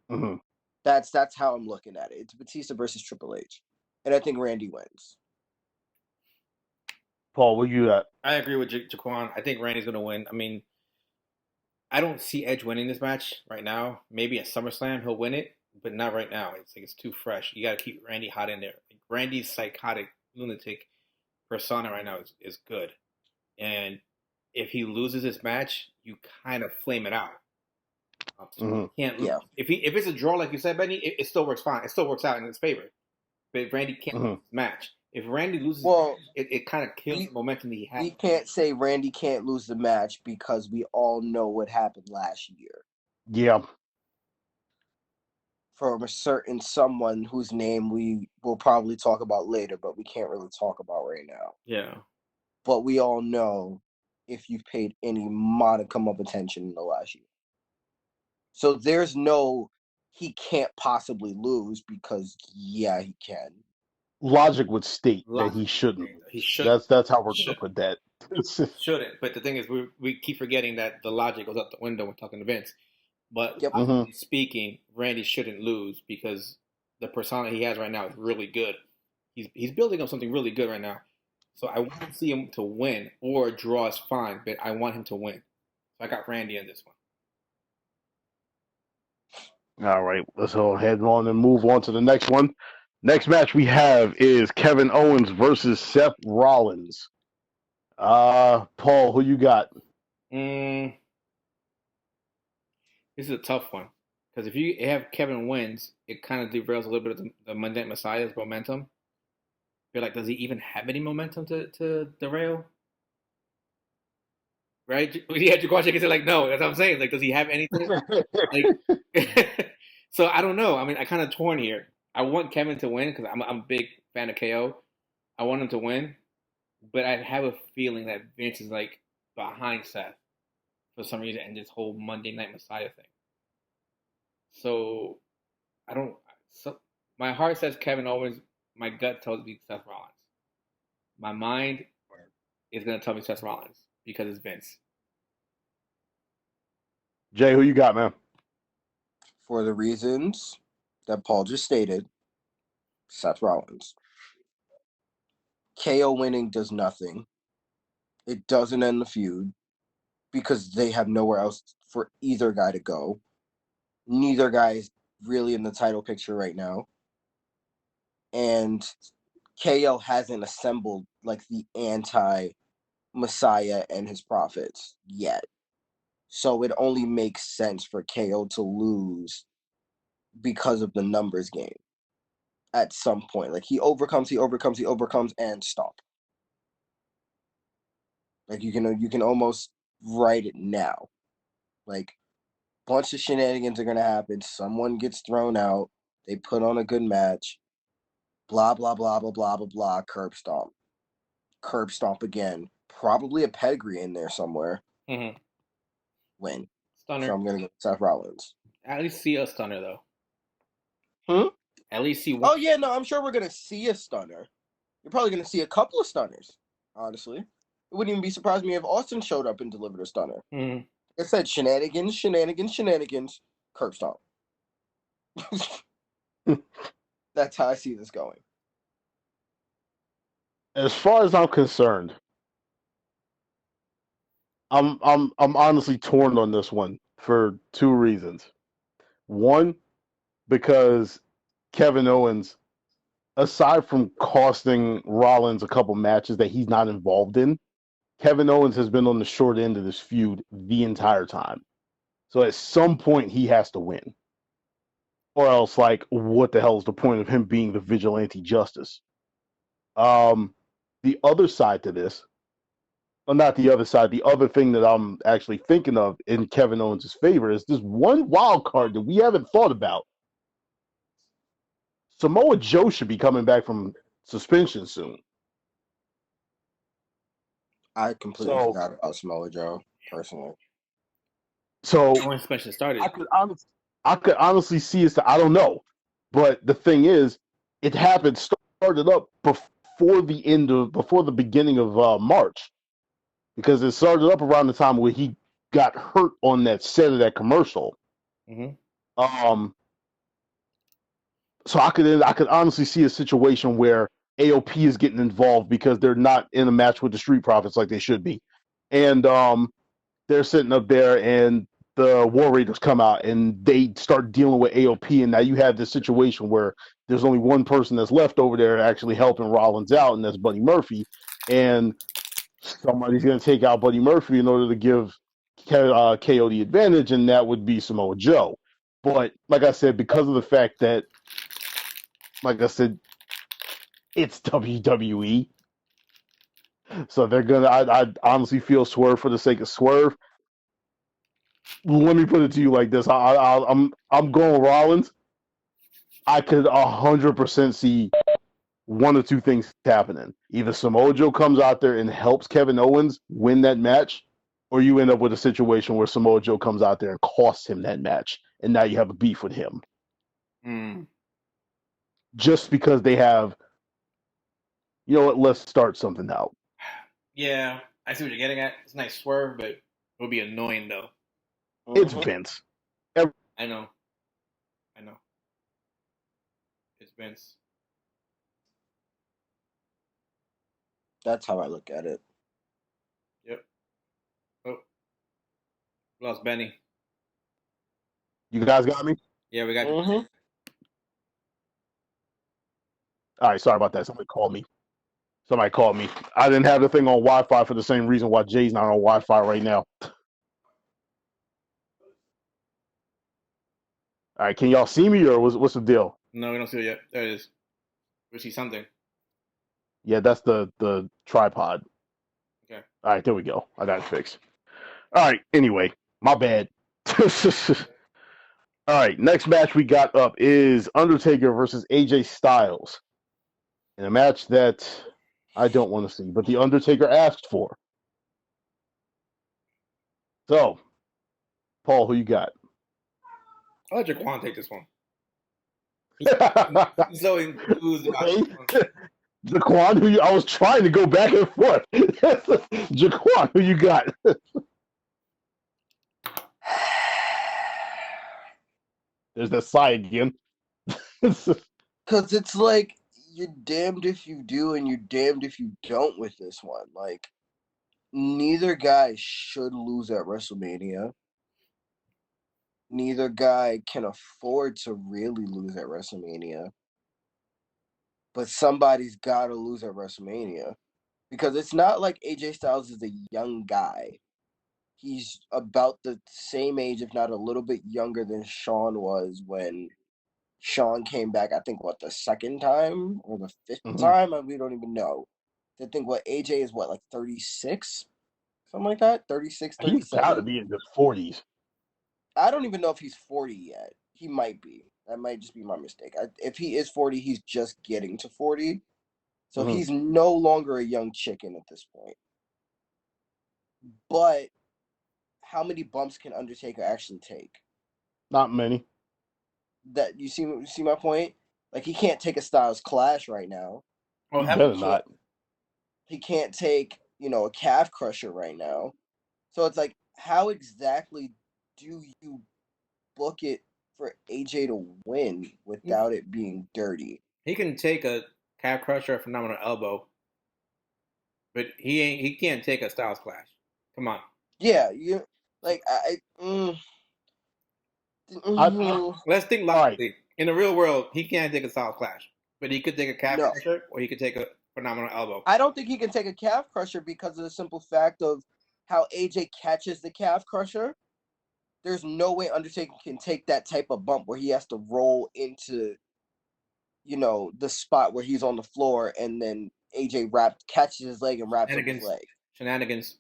Mm-hmm. That's how I'm looking at it. It's Batista versus Triple H, and I think Randy wins. Paul, what you got? I agree with Jaquan. I think Randy's going to win. I mean, I don't see Edge winning this match right now. Maybe at SummerSlam he'll win it, but not right now. It's like it's too fresh. You got to keep Randy hot in there. Like, Randy's psychotic lunatic persona right now is good, and if he loses this match, you kind of flame it out. So he can't lose. Yeah. If it's a draw, like you said, Benny, it still works fine. It still works out in his favor. But Randy can't lose this match. If Randy loses, it kind of kills the momentum that he has. We can't say Randy can't lose the match because we all know what happened last year. Yeah. From a certain someone whose name we will probably talk about later, but we can't really talk about right now. Yeah. But we all know if you've paid any modicum of attention in the last year. So there's no, he can't possibly lose because, yeah, he can. Logic would state that he shouldn't. He should. That's how we're going to put that. Shouldn't. But the thing is, we keep forgetting that the logic goes out the window when talking to Vince. But speaking, Randy shouldn't lose because the persona he has right now is really good. He's building up something really good right now. So I want to see him to win, or draw is fine, but I want him to win. So I got Randy in this one. All right, let's go ahead on and move on to the next one. Next match we have is Kevin Owens versus Seth Rollins. Paul, who you got? This is a tough one because if you have Kevin wins, it kind of derails a little bit of the Monday Night Messiah's momentum. You're like, does he even have any momentum to derail? Right? Yeah, Jaquan can say like, no. That's what I'm saying. Like, does he have anything? Like, so I don't know. I mean, I kind of torn here. I want Kevin to win because I'm a big fan of KO. I want him to win, but I have a feeling that Vince is like behind Seth for some reason and this whole Monday Night Messiah thing. So I don't. So my heart says Kevin Owens. My gut tells me Seth Rollins. My mind is gonna tell me Seth Rollins because it's Vince. Jay, who you got, man? for the reasons that Paul just stated. Seth Rollins. KO winning does nothing. It doesn't end the feud because they have nowhere else for either guy to go. Neither guy is really in the title picture right now. And KO hasn't assembled like the anti-Messiah and his prophets yet. So it only makes sense for KO to lose because of the numbers game at some point. Like he overcomes, and stop. Like you can almost write it now. Like bunch of shenanigans are gonna happen. Someone gets thrown out. They put on a good match. Blah blah blah blah blah blah blah. Curb stomp. Curb stomp again. Probably a pedigree in there somewhere. Mm-hmm. Win. Stunner. So I'm gonna go Seth Rollins. At least see a stunner though. At least see one. Oh yeah, no, I'm sure we're gonna see a stunner. You're probably gonna see a couple of stunners. Honestly, it wouldn't even be surprised me if Austin showed up and delivered a stunner. Mm-hmm. It said shenanigans, curb stomp. That's how I see this going. As far as I'm concerned, I'm honestly torn on this one for two reasons. One, because Kevin Owens, aside from costing Rollins a couple matches that he's not involved in, Kevin Owens has been on the short end of this feud the entire time. So at some point he has to win. Or else, like, what the hell is the point of him being the vigilante justice? The other side to this, well, not the other side, the other thing that I'm actually thinking of in Kevin Owens' favor is this one wild card that we haven't thought about. Samoa Joe should be coming back from suspension soon. I completely forgot about Samoa Joe, personally. So when suspension started, I could honestly see it. I don't know, but the thing is, it happened started up before the beginning of March, because it started up around the time where he got hurt on that set of that commercial. Mm-hmm. So I could honestly see a situation where AOP is getting involved because they're not in a match with the Street Profits like they should be, and they're sitting up there and the War Raiders come out and they start dealing with AOP, and now you have this situation where there's only one person that's left over there actually helping Rollins out, and that's Buddy Murphy, and somebody's going to take out Buddy Murphy in order to give KO the advantage, and that would be Samoa Joe. But like I said, because of the fact that, like I said, it's WWE, so they're gonna. I honestly feel Swerve for the sake of Swerve. Let me put it to you like this: I'm going Rollins. I could 100% see one or two things happening. Either Samoa Joe comes out there and helps Kevin Owens win that match, or you end up with a situation where Samoa Joe comes out there and costs him that match, and now you have a beef with him. Just because they have, you know what? Let's start something out. Yeah, I see what you're getting at. It's a nice swerve, but it would be annoying though. It's Vince. I know. It's Vince. That's how I look at it. Yep. Oh, lost Benny. You guys got me? Yeah, we got you. All right, sorry about that. Somebody called me. I didn't have the thing on Wi-Fi for the same reason why Jay's not on Wi-Fi right now. All right, can y'all see me, or what's the deal? No, we don't see it yet. There it is. We see something. Yeah, that's the tripod. Okay. All right, there we go. I got it fixed. All right, anyway, my bad. All right, next match we got up is Undertaker versus AJ Styles. In a match that I don't want to see, but the Undertaker asked for. So, Paul, who you got? I'll let Jaquan take this one. He's so enthused about this one. Jaquan, I was trying to go back and forth. Jaquan, who you got? There's that sigh again. Because it's like you're damned if you do and you're damned if you don't with this one. Like, neither guy should lose at WrestleMania. Neither guy can afford to really lose at WrestleMania. But somebody's got to lose at WrestleMania. Because it's not like AJ Styles is a young guy. He's about the same age, if not a little bit younger than Shawn was when Shawn came back, I think, the second time or the fifth time? We don't even know. I think AJ is like 36? Something like that? 36, He's got to 37? be in his 40s. I don't even know if he's 40 yet. He might be. That might just be my mistake. If he is 40, he's just getting to 40. So he's no longer a young chicken at this point. But how many bumps can Undertaker actually take? Not many. That you see my point? Like, he can't take a Styles Clash right now. Oh, He heaven better not. He can't take, a calf crusher right now. So it's like, how exactly do you book it for AJ to win without it being dirty? he can take a calf crusher, a phenomenal elbow, but he can't take a Styles Clash. Come on. Yeah, you like Let's think All right. logically. In the real world, he can't take a Styles Clash, but he could take a calf no. crusher or he could take a phenomenal elbow. I don't think he can take a calf crusher because of the simple fact of how AJ catches the calf crusher. There's no way Undertaker can take that type of bump where he has to roll into, the spot where he's on the floor and then AJ catches his leg and wraps up his leg. Shenanigans.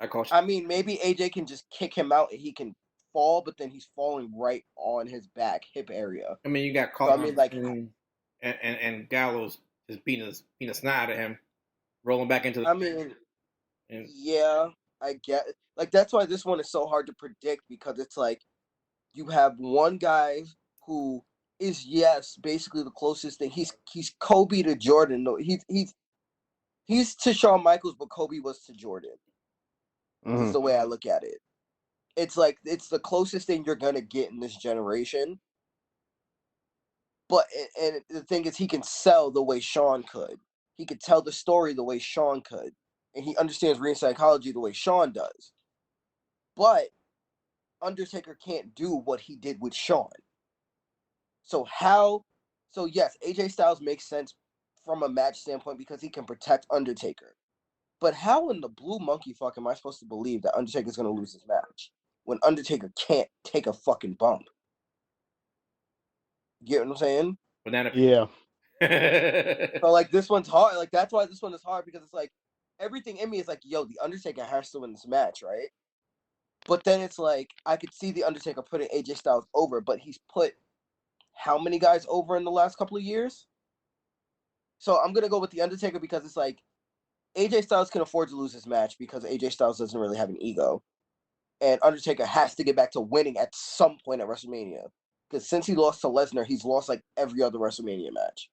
I mean, maybe AJ can just kick him out and he can fall, but then he's falling right on his back, hip area. I mean, you got So, I mean, like, and Gallows just beating a snot out of him, rolling back into the. I mean, yeah, I get it. Like, that's why this one is so hard to predict, because it's like you have one guy who is, yes, basically the closest thing. He's Kobe to Jordan. No, he's to Shawn Michaels, but Kobe was to Jordan. Is the way I look at it. It's like it's the closest thing you're gonna get in this generation. But and the thing is, he can sell the way Shawn could. He could tell the story the way Shawn could, and he understands ring psychology the way Shawn does. But Undertaker can't do what he did with Shawn. So yes, AJ Styles makes sense from a match standpoint because he can protect Undertaker. But how in the blue monkey fuck am I supposed to believe that Undertaker's gonna lose this match when Undertaker can't take a fucking bump? You get what I'm saying? Banana. Yeah. So like this one's hard. Like that's why this one is hard, because it's like everything in me is like, yo, the Undertaker has to win this match, right? But then it's like I could see the Undertaker putting AJ Styles over, but he's put how many guys over in the last couple of years? So I'm gonna go with the Undertaker because it's like AJ Styles can afford to lose this match because AJ Styles doesn't really have an ego, and Undertaker has to get back to winning at some point at WrestleMania. Because since he lost to Lesnar, he's lost like every other WrestleMania match.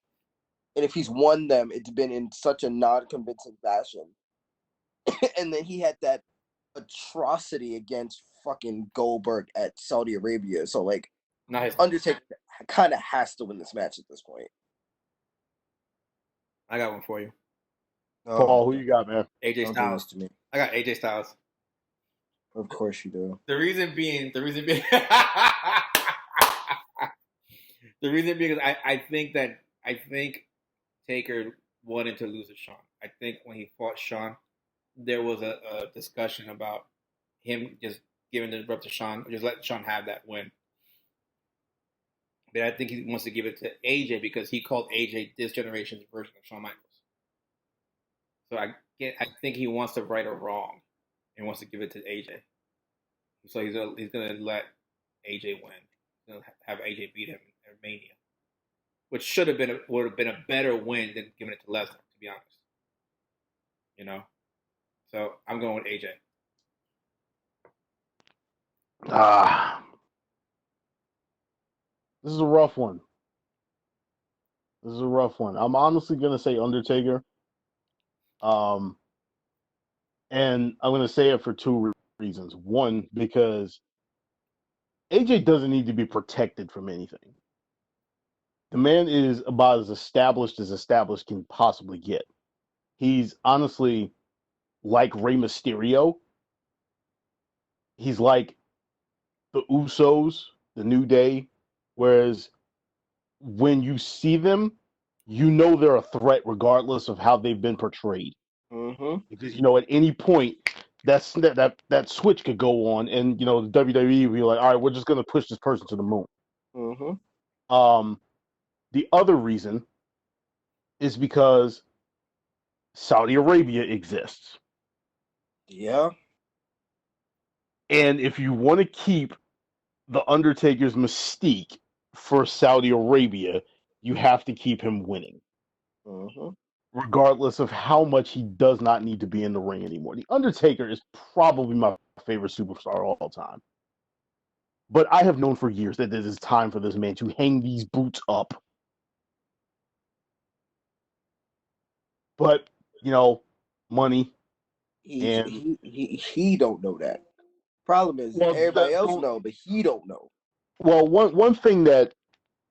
And if he's won them, it's been in such a non-convincing fashion. And then he had that atrocity against fucking Goldberg at Saudi Arabia. So like, Nice. Undertaker kind of has to win this match at this point. I got one for you. Paul, who you got, man? AJ Don't do Styles. this to me. I got AJ Styles. Of course you do. The reason being, the reason being is I think Taker wanted to lose to Shawn. I think when he fought Shawn, there was a discussion about him just giving the rep to Shawn, just let Shawn have that win. But I think he wants to give it to AJ because he called AJ this generation's version of Shawn Michaels. So I think he wants to right a wrong and wants to give it to AJ. So he's gonna let AJ win. He's gonna have AJ beat him in Mania, which would have been a better win than giving it to Lesnar, to be honest. You know, so I'm going with AJ. This is a rough one. I'm honestly gonna say Undertaker. And I'm gonna say it for two reasons. One, because AJ doesn't need to be protected from anything. The man is about as established can possibly get. He's honestly like Rey Mysterio. He's like the Usos, the New Day, whereas when you see them, you know they're a threat regardless of how they've been portrayed. Mm-hmm. Because at any point that switch could go on, and the WWE will be like, all right, we're just gonna push this person to the moon. Mm-hmm. The other reason is because Saudi Arabia exists. Yeah. And if you want to keep the Undertaker's mystique for Saudi Arabia, you have to keep him winning. Mm-hmm. Regardless of how much he does not need to be in the ring anymore. The Undertaker is probably my favorite superstar of all time. But I have known for years that it is time for this man to hang these boots up. But, money and He don't know that. Problem is everybody else know, but he don't know. Well, one thing that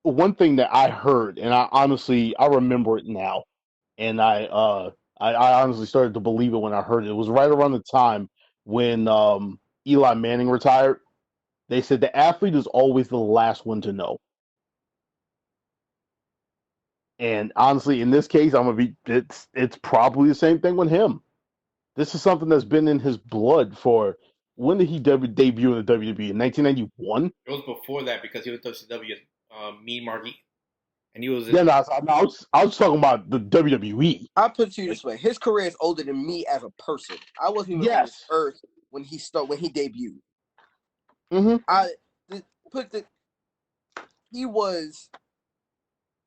I heard, and I remember it now, and I honestly started to believe it when I heard it. It was right around the time when Eli Manning retired. They said the athlete is always the last one to know. And honestly, in this case, it's probably the same thing with him. This is something that's been in his blood for. When did he debut in the WWE? In 1991? It was before that because he was WCW Mean Margie, and he was. Yeah, no, I was talking about the WWE. I'll put it to you this way: his career is older than me as a person. I wasn't even on this earth when he debuted. Mm-hmm. He was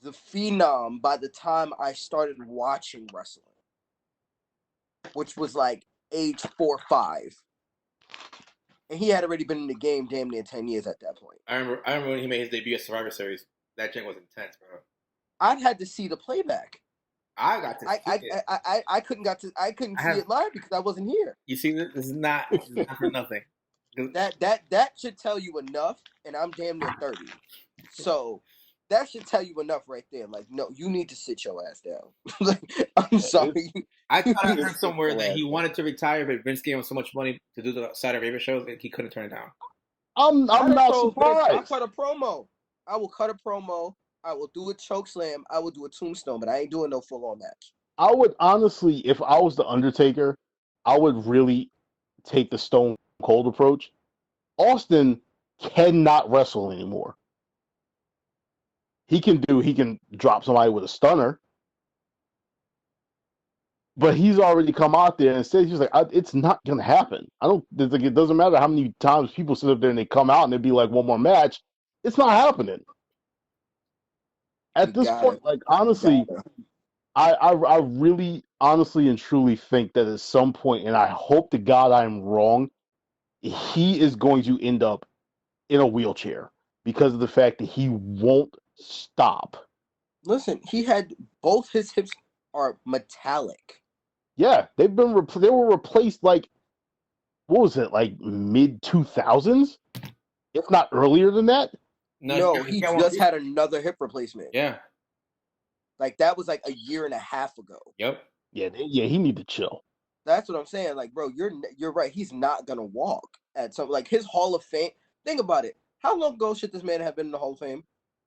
the phenom by the time I started watching wrestling, which was like age 4 or 5. And he had already been in the game damn near 10 years at that point. I remember when he made his debut at Survivor Series. That thing was intense, bro. I'd had to see the playback. I got to see it. I couldn't see it live because I wasn't here. You see, this is not for nothing. That should tell you enough, and I'm damn near 30. So that should tell you enough right there. Like, no, you need to sit your ass down. Like, I'm sorry. I thought I heard somewhere that he wanted to retire, but Vince gave him so much money to do the Saudi Arabia shows that he couldn't turn it down. I'm not surprised. I'll cut a promo. I will cut a promo. I will do a choke slam. I will do a tombstone, but I ain't doing no full on match. I would honestly, if I was the Undertaker, I would really take the Stone Cold approach. Austin cannot wrestle anymore. He can drop somebody with a stunner, but he's already come out there and said, he's like, it's not gonna happen. It doesn't matter how many times people sit up there and they come out and they'd be like, one more match. It's not happening. At this point, like, honestly, I really honestly and truly think that at some point, and I hope to God I'm wrong, he is going to end up in a wheelchair because of the fact that he won't stop. Listen, he had both his hips are metallic. Yeah, they were replaced like, what was it, like mid 2000s, if not earlier than that. No, he just had another hip replacement. Yeah, like that was like a year and a half ago. Yep. Yeah, he need to chill. That's what I'm saying. Like, bro, you're right. He's not gonna walk at some like his Hall of Fame. Think about it. How long ago should this man have been in the Hall of Fame?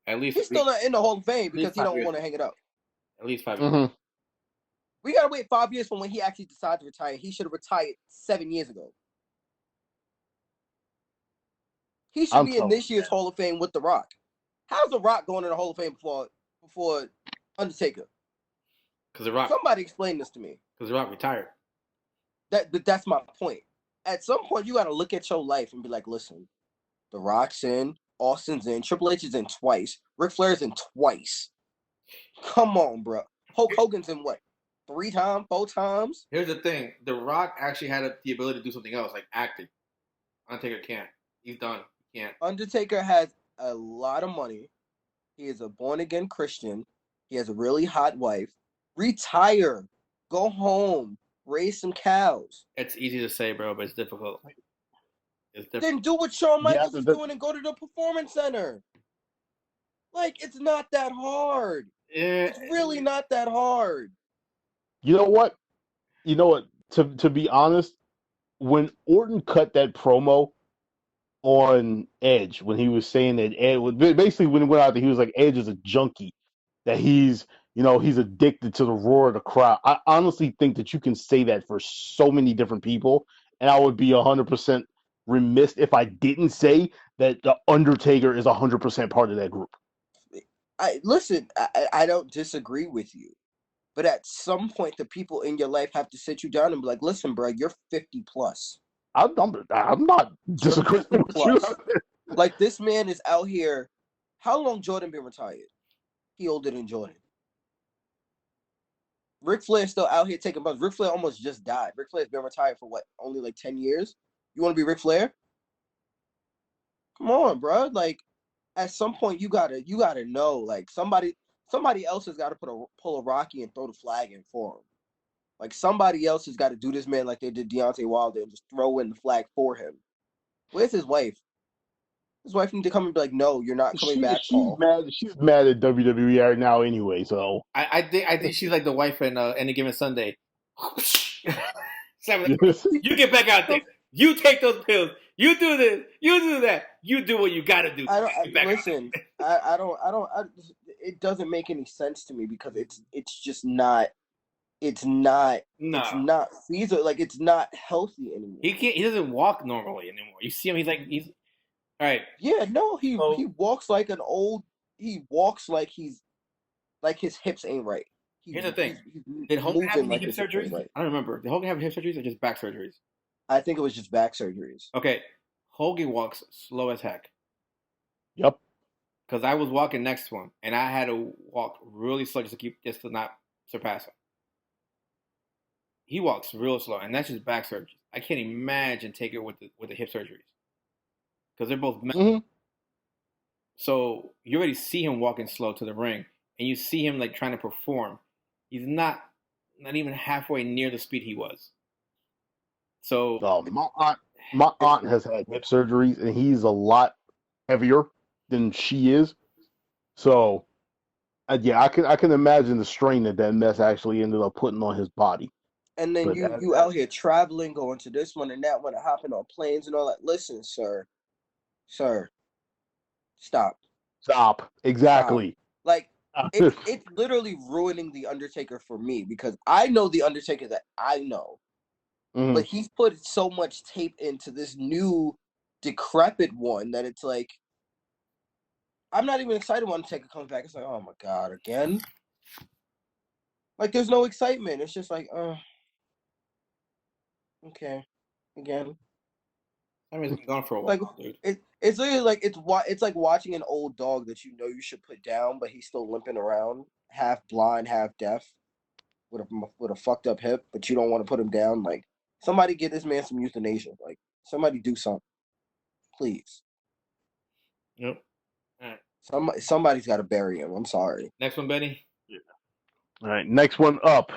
At least he's still not in the Hall of Fame because he don't want to hang it up. At least 5 years. Mm-hmm. We gotta wait 5 years from when he actually decided to retire. He should have retired 7 years ago. He should be in this year's Hall of Fame with The Rock. How's The Rock going in the Hall of Fame before Undertaker? Because The Rock. Somebody explain this to me. Because The Rock retired. That's my point. At some point, you got to look at your life and be like, listen, The Rock's in, Austin's in, Triple H is in twice, Ric Flair's in twice. Come on, bro. Hulk Hogan's in what? 3 times, 4 times? Here's the thing. The Rock actually had the ability to do something else, like acting. Undertaker can't. He's done. He can't. Undertaker has a lot of money. He is a born-again Christian. He has a really hot wife. Retire. Go home. Raise some cows. It's easy to say, bro, but it's difficult. It's different. Then do what Shawn Yeah, Michaels is doing and go to the Performance Center. Like, it's not that hard. It's really not that hard. You know what? To be honest, when Orton cut that promo on Edge, when he was saying that basically when he went out there, he was like, Edge is a junkie, that he's addicted to the roar of the crowd. I honestly think that you can say that for so many different people, and I would be 100% remiss if I didn't say that the Undertaker is 100% part of that group. I don't disagree with you. But at some point, the people in your life have to sit you down and be like, listen, bro, you're 50 plus. I'm not disagreeing with you. Like, this man is out here. How long Jordan been retired? He older than Jordan. Ric Flair's still out here taking bumps. Ric Flair almost just died. Ric Flair's been retired for what? Only like 10 years? You want to be Ric Flair? Come on, bro. Like, at some point, you gotta know. Like, somebody else has got to pull a Rocky and throw the flag in for him. Like, somebody else has got to do this man like they did Deontay Wilder and just throw in the flag for him. Where's his wife? His wife need to come and be like, no, you're not coming back, Paul. She's mad at WWE right now anyway, so. I think she's like the wife in Any Given Sunday. You get back out there. You take those pills. You do this. You do that. You do what you got to do. Listen, I don't. It doesn't make any sense to me because it's just not. It's not. No. It's not feasible. Like, it's not healthy anymore. He doesn't walk normally anymore. You see him. He's all right. Yeah. No. He walks like an old. He walks like he's like his hips ain't right. Here's the thing. Did Hogan have any hip surgeries? Right. I don't remember. Did Hogan have hip surgeries or just back surgeries? I think it was just back surgeries. Okay. Hogan walks slow as heck. Yep. Because I was walking next to him, and I had to walk really slow just to not surpass him. He walks real slow, and that's just back surgeries. I can't imagine taking it with the hip surgeries because they're both mental. Mm-hmm. So you already see him walking slow to the ring, and you see him like trying to perform. He's not even halfway near the speed he was. So my aunt has had hip surgeries, and he's a lot heavier than she is. So, yeah, I can imagine the strain that mess actually ended up putting on his body. And then you out here traveling, going to this one and that one, and hopping on planes and all that. Listen, sir, stop. Exactly. Stop. Like, it's literally ruining the Undertaker for me because I know the Undertaker that I know. Mm-hmm. But he's put so much tape into this new decrepit one that it's like I'm not even excited when Undertaker comes back. It's like, oh my god, again? Like, there's no excitement. It's just like, okay, again. I mean, it's been gone for a while, like, dude. It's literally like it's like watching an old dog that you know you should put down, but he's still limping around, half blind, half deaf, with a fucked up hip, but you don't want to put him down. Like, somebody get this man some euthanasia. Like, somebody do something, please. Yep. All right. Somebody's got to bury him. I'm sorry. Next one, Benny. Yeah. All right. Next one up,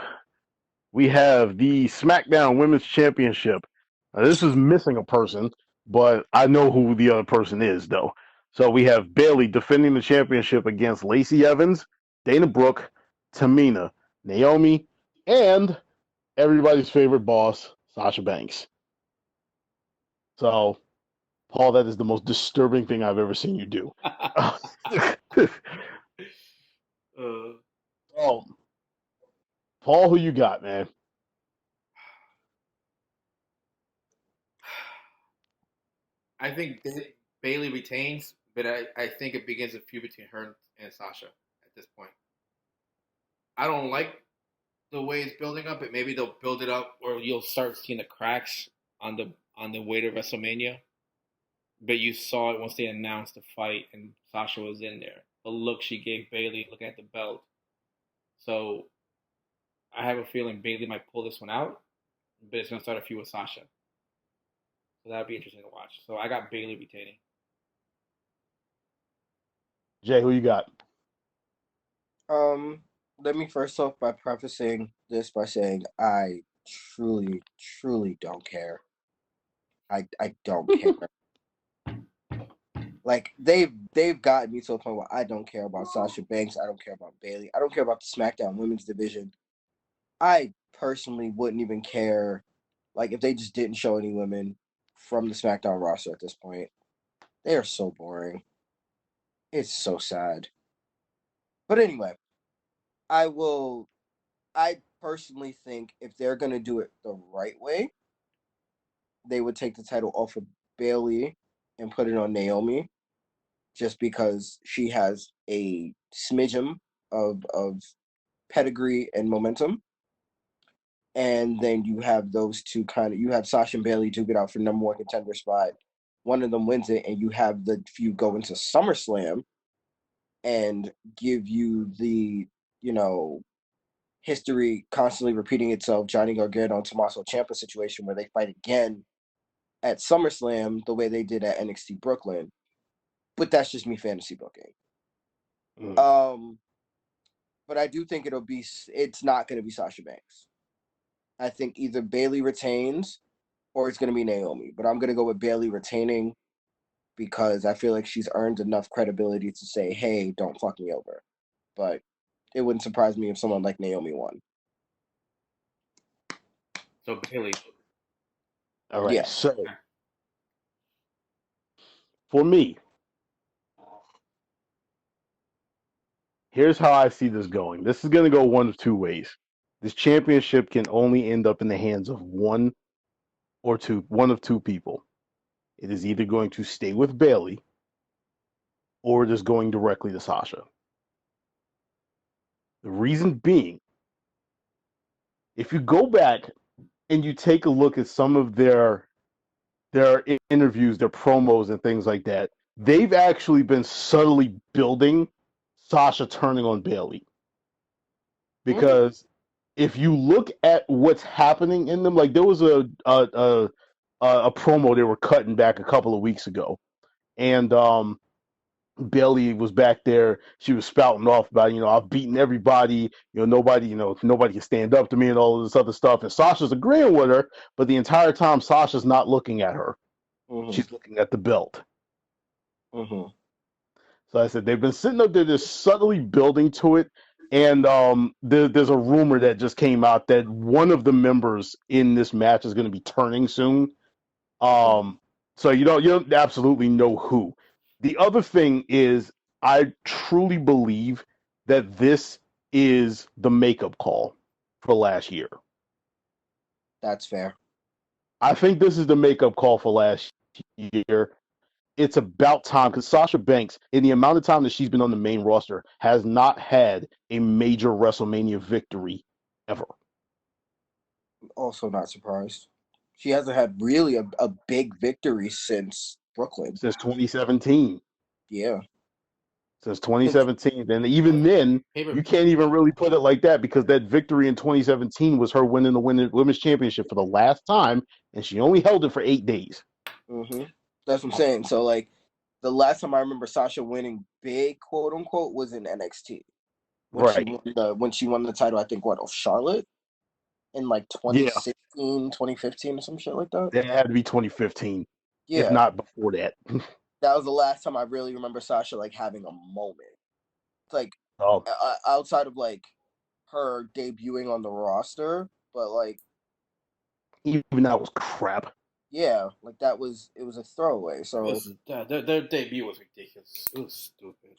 we have the SmackDown Women's Championship. Now, this is missing a person, but I know who the other person is, though. So we have Bayley defending the championship against Lacey Evans, Dana Brooke, Tamina, Naomi, and everybody's favorite boss, Sasha Banks. So, Paul, that is the most disturbing thing I've ever seen you do. Oh, Paul, who you got, man? I think Bayley retains, but I think it begins a feud between her and Sasha at this point. I don't like the way it's building up, but maybe they'll build it up or you'll start seeing the cracks on the way to WrestleMania. But you saw it once they announced the fight and Sasha was in there. The look she gave Bayley looking at the belt. So I have a feeling Bayley might pull this one out, but it's going to start a feud with Sasha. So that'd be interesting to watch. So I got Bayley retaining. Jay, who you got? Let me first off by prefacing this by saying I truly, truly don't care. I don't care. Like they've gotten me to a point where I don't care about Sasha Banks. I don't care about Bayley. I don't care about the SmackDown Women's Division. I personally wouldn't even care, like, if they just didn't show any women from the SmackDown roster at this point. They are so boring. It's so sad. But anyway, I personally think if they're gonna do it the right way, they would take the title off of Bayley and put it on Naomi, just because she has a smidgen of pedigree and momentum. And then you have those two you have Sasha and Bayley duke it out for number one contender spot. One of them wins it, and you have the feud go into SummerSlam and give you the, history constantly repeating itself, Johnny Gargano and Tommaso Ciampa situation where they fight again at SummerSlam the way they did at NXT Brooklyn. But that's just me fantasy booking. But I do think it's not going to be Sasha Banks. I think either Bayley retains or it's going to be Naomi. But I'm going to go with Bayley retaining because I feel like she's earned enough credibility to say, hey, don't fuck me over. But it wouldn't surprise me if someone like Naomi won. So Bayley. All right. Yeah. So for me, here's how I see this going. This is going to go one of two ways. This championship can only end up in the hands of one of two people. It is either going to stay with Bayley or it is going directly to Sasha. The reason being, if you go back and you take a look at some of their interviews, their promos and things like that, they've actually been subtly building Sasha turning on Bayley. Because if you look at what's happening in them, like there was a promo they were cutting back a couple of weeks ago, and Bayley was back there. She was spouting off about, I've beaten everybody. Nobody can stand up to me and all of this other stuff. And Sasha's agreeing with her, but the entire time Sasha's not looking at her. Mm-hmm. She's looking at the belt. Mm-hmm. So I said they've been sitting up there just subtly building to it. And there's a rumor that just came out that one of the members in this match is going to be turning soon. So you don't absolutely know who. The other thing is, I truly believe that this is the makeup call for last year. That's fair. I think this is the makeup call for last year. It's about time, because Sasha Banks, in the amount of time that she's been on the main roster, has not had a major WrestleMania victory ever. Also not surprised. She hasn't had really a big victory since Brooklyn. Since 2017. Yeah. Since 2017. And even then, you can't even really put it like that, because that victory in 2017 was her winning the Women's Championship for the last time, and she only held it for 8 days. Mm-hmm. That's what I'm saying. So, like, the last time I remember Sasha winning big, quote unquote, was in NXT. When she won the title, I think, Charlotte? In like 2016, 2015 or some shit like that? It had to be 2015. Yeah. If not before that. That was the last time I really remember Sasha, like, having a moment. It's like, outside of, like, her debuting on the roster, but, like... Even that was crap. Yeah, like, it was a throwaway, so... Their debut was ridiculous. It was stupid.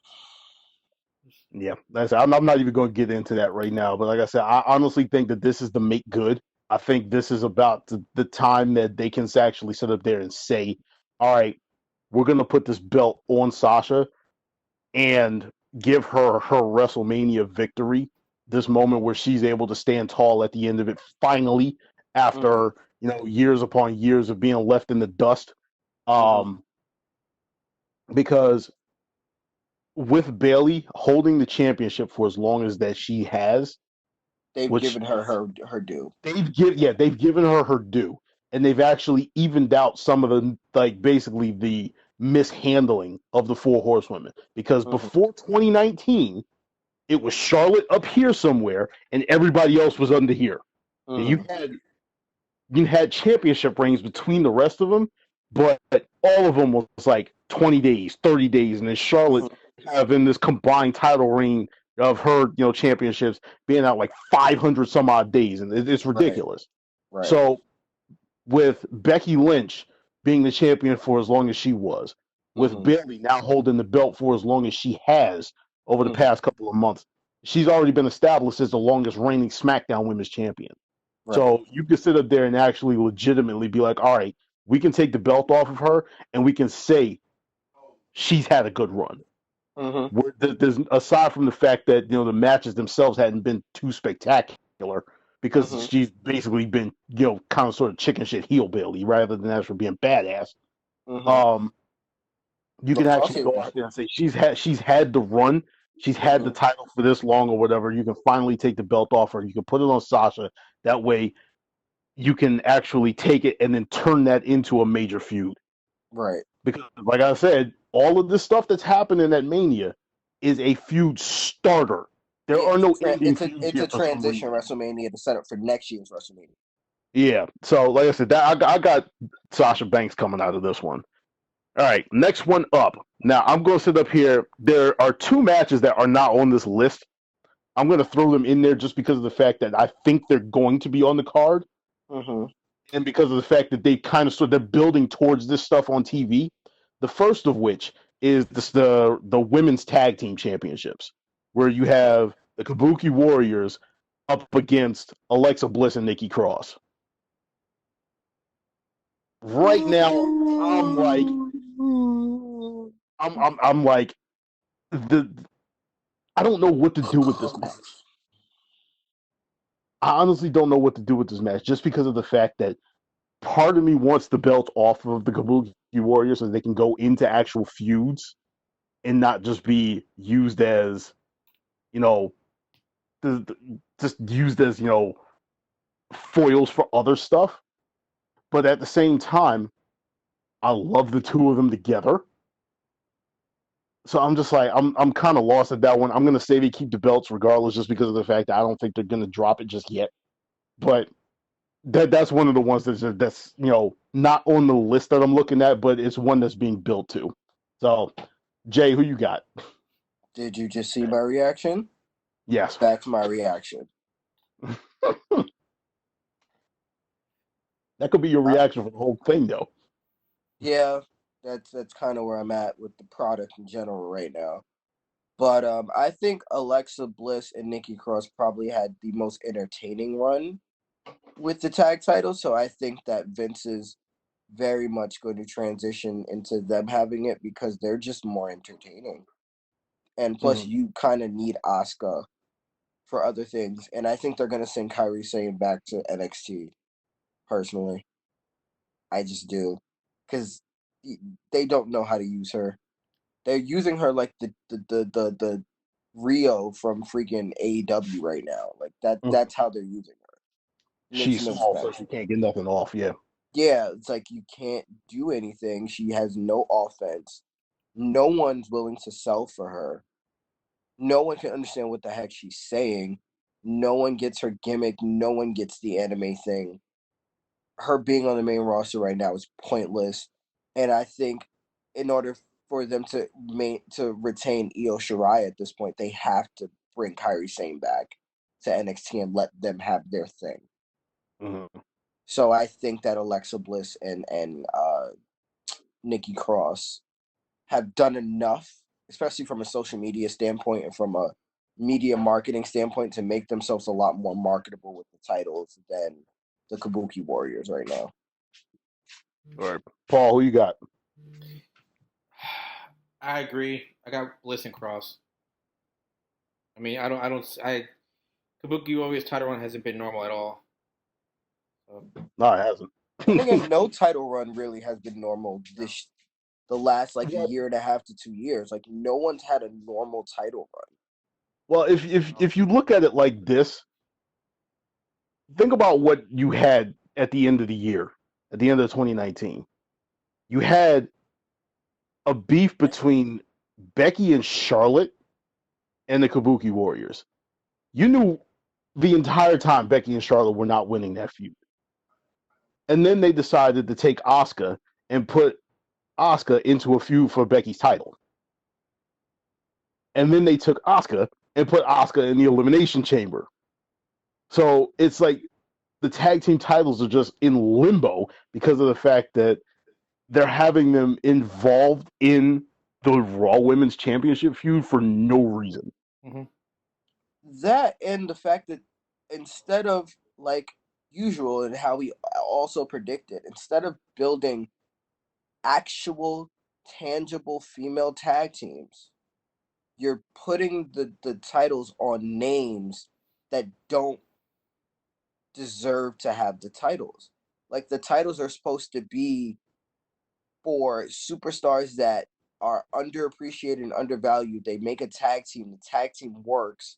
Yeah, I'm not even going to get into that right now. But like I said, I honestly think that this is the make good. I think this is about the time that they can actually sit up there and say, all right, we're going to put this belt on Sasha and give her WrestleMania victory. This moment where she's able to stand tall at the end of it, finally, after years upon years of being left in the dust. Because with Bayley holding the championship for as long as that she has, they've given her her due. They've given her her due, and they've actually evened out some of the, like, basically the mishandling of the Four Horsewomen. Because before 2019, it was Charlotte up here somewhere, and everybody else was under here. And you had championship reigns between the rest of them, but all of them was like 20 days, 30 days, and then Charlotte having this combined title reign of her, championships being out like 500 some odd days, and it's Right. ridiculous. Right. So with Becky Lynch being the champion for as long as she was, with Bayley now holding the belt for as long as she has over the past couple of months, she's already been established as the longest reigning SmackDown Women's Champion. Right. So you can sit up there and actually legitimately be like, all right, we can take the belt off of her and we can say she's had a good run. There's, aside from the fact that the matches themselves hadn't been too spectacular because she's basically been kind of sort of chicken shit heel Bailey rather than actually being badass. You can actually go out there and say she's had the run, she's had the title for this long or whatever. You can finally take the belt off her. You can put it on Sasha. That way, you can actually take it and then turn that into a major feud. Right. Because, like I said, all of this stuff that's happening at Mania is a feud starter. There are no ending feuds it's here a for some transition reason. WrestleMania to set up for next year's WrestleMania. Yeah. So, like I said, I got Sasha Banks coming out of this one. All right, next one up. Now, I'm going to sit up here. There are two matches that are not on this list. I'm going to throw them in there just because of the fact that I think they're going to be on the card. And because of the fact that they kind of they're building towards this stuff on TV. The first of which is the women's tag team championships, where you have the Kabuki Warriors up against Alexa Bliss and Nikki Cross. Right now, I'm like I don't know what to do with this match. I honestly don't know what to do with this match just because of the fact that part of me wants the belt off of the Kabuki Warriors so they can go into actual feuds and not just be used as, just used as, foils for other stuff. But at the same time, I love the two of them together. So I'm just like, I'm kind of lost at that one. I'm going to say they keep the belts regardless just because of the fact that I don't think they're going to drop it just yet. But that's one of the ones that's not on the list that I'm looking at, but it's one that's being built to. So, Jay, who you got? Did you just see my reaction? Yes. That's my reaction. That could be your reaction for the whole thing, though. Yeah, that's kind of where I'm at with the product in general right now. But I think Alexa Bliss and Nikki Cross probably had the most entertaining run with the tag title. So I think that Vince is very much going to transition into them having it because they're just more entertaining. And plus, you kind of need Asuka for other things. And I think they're going to send Kairi Sane back to NXT, personally. I just do. Because they don't know how to use her. They're using her like the Rio from freaking AEW right now. Like that's how they're using her. She's small, so she can't get nothing off. Yeah. Yeah, it's like you can't do anything. She has no offense. No one's willing to sell for her. No one can understand what the heck she's saying. No one gets her gimmick. No one gets the anime thing. Her being on the main roster right now is pointless. And I think in order for them to retain Io Shirai at this point, they have to bring Kairi Sane back to NXT and let them have their thing. So I think that Alexa Bliss and Nikki Cross have done enough, especially from a social media standpoint and from a media marketing standpoint, to make themselves a lot more marketable with the titles than the Kabuki Warriors right now. All right, Paul, who you got? I agree. I got Bliss and Cross. I mean, Kabuki Warriors title run hasn't been normal at all. So. No, it hasn't. And again, no title run really has been normal the last year and a half to 2 years. Like no one's had a normal title run. Well, if you look at it like this, think about what you had at the end of the year, at the end of 2019. You had a beef between Becky and Charlotte and the Kabuki Warriors. You knew the entire time Becky and Charlotte were not winning that feud. And then they decided to take Asuka and put Asuka into a feud for Becky's title. And then they took Asuka and put Asuka in the Elimination Chamber. So it's like the tag team titles are just in limbo because of the fact that they're having them involved in the Raw Women's Championship feud for no reason. Mm-hmm. That and the fact that instead of like usual and how we also predicted, instead of building actual tangible female tag teams, you're putting the titles on names that don't deserve to have the titles. Like the titles are supposed to be for superstars that are underappreciated and undervalued. They make a tag team, the tag team works.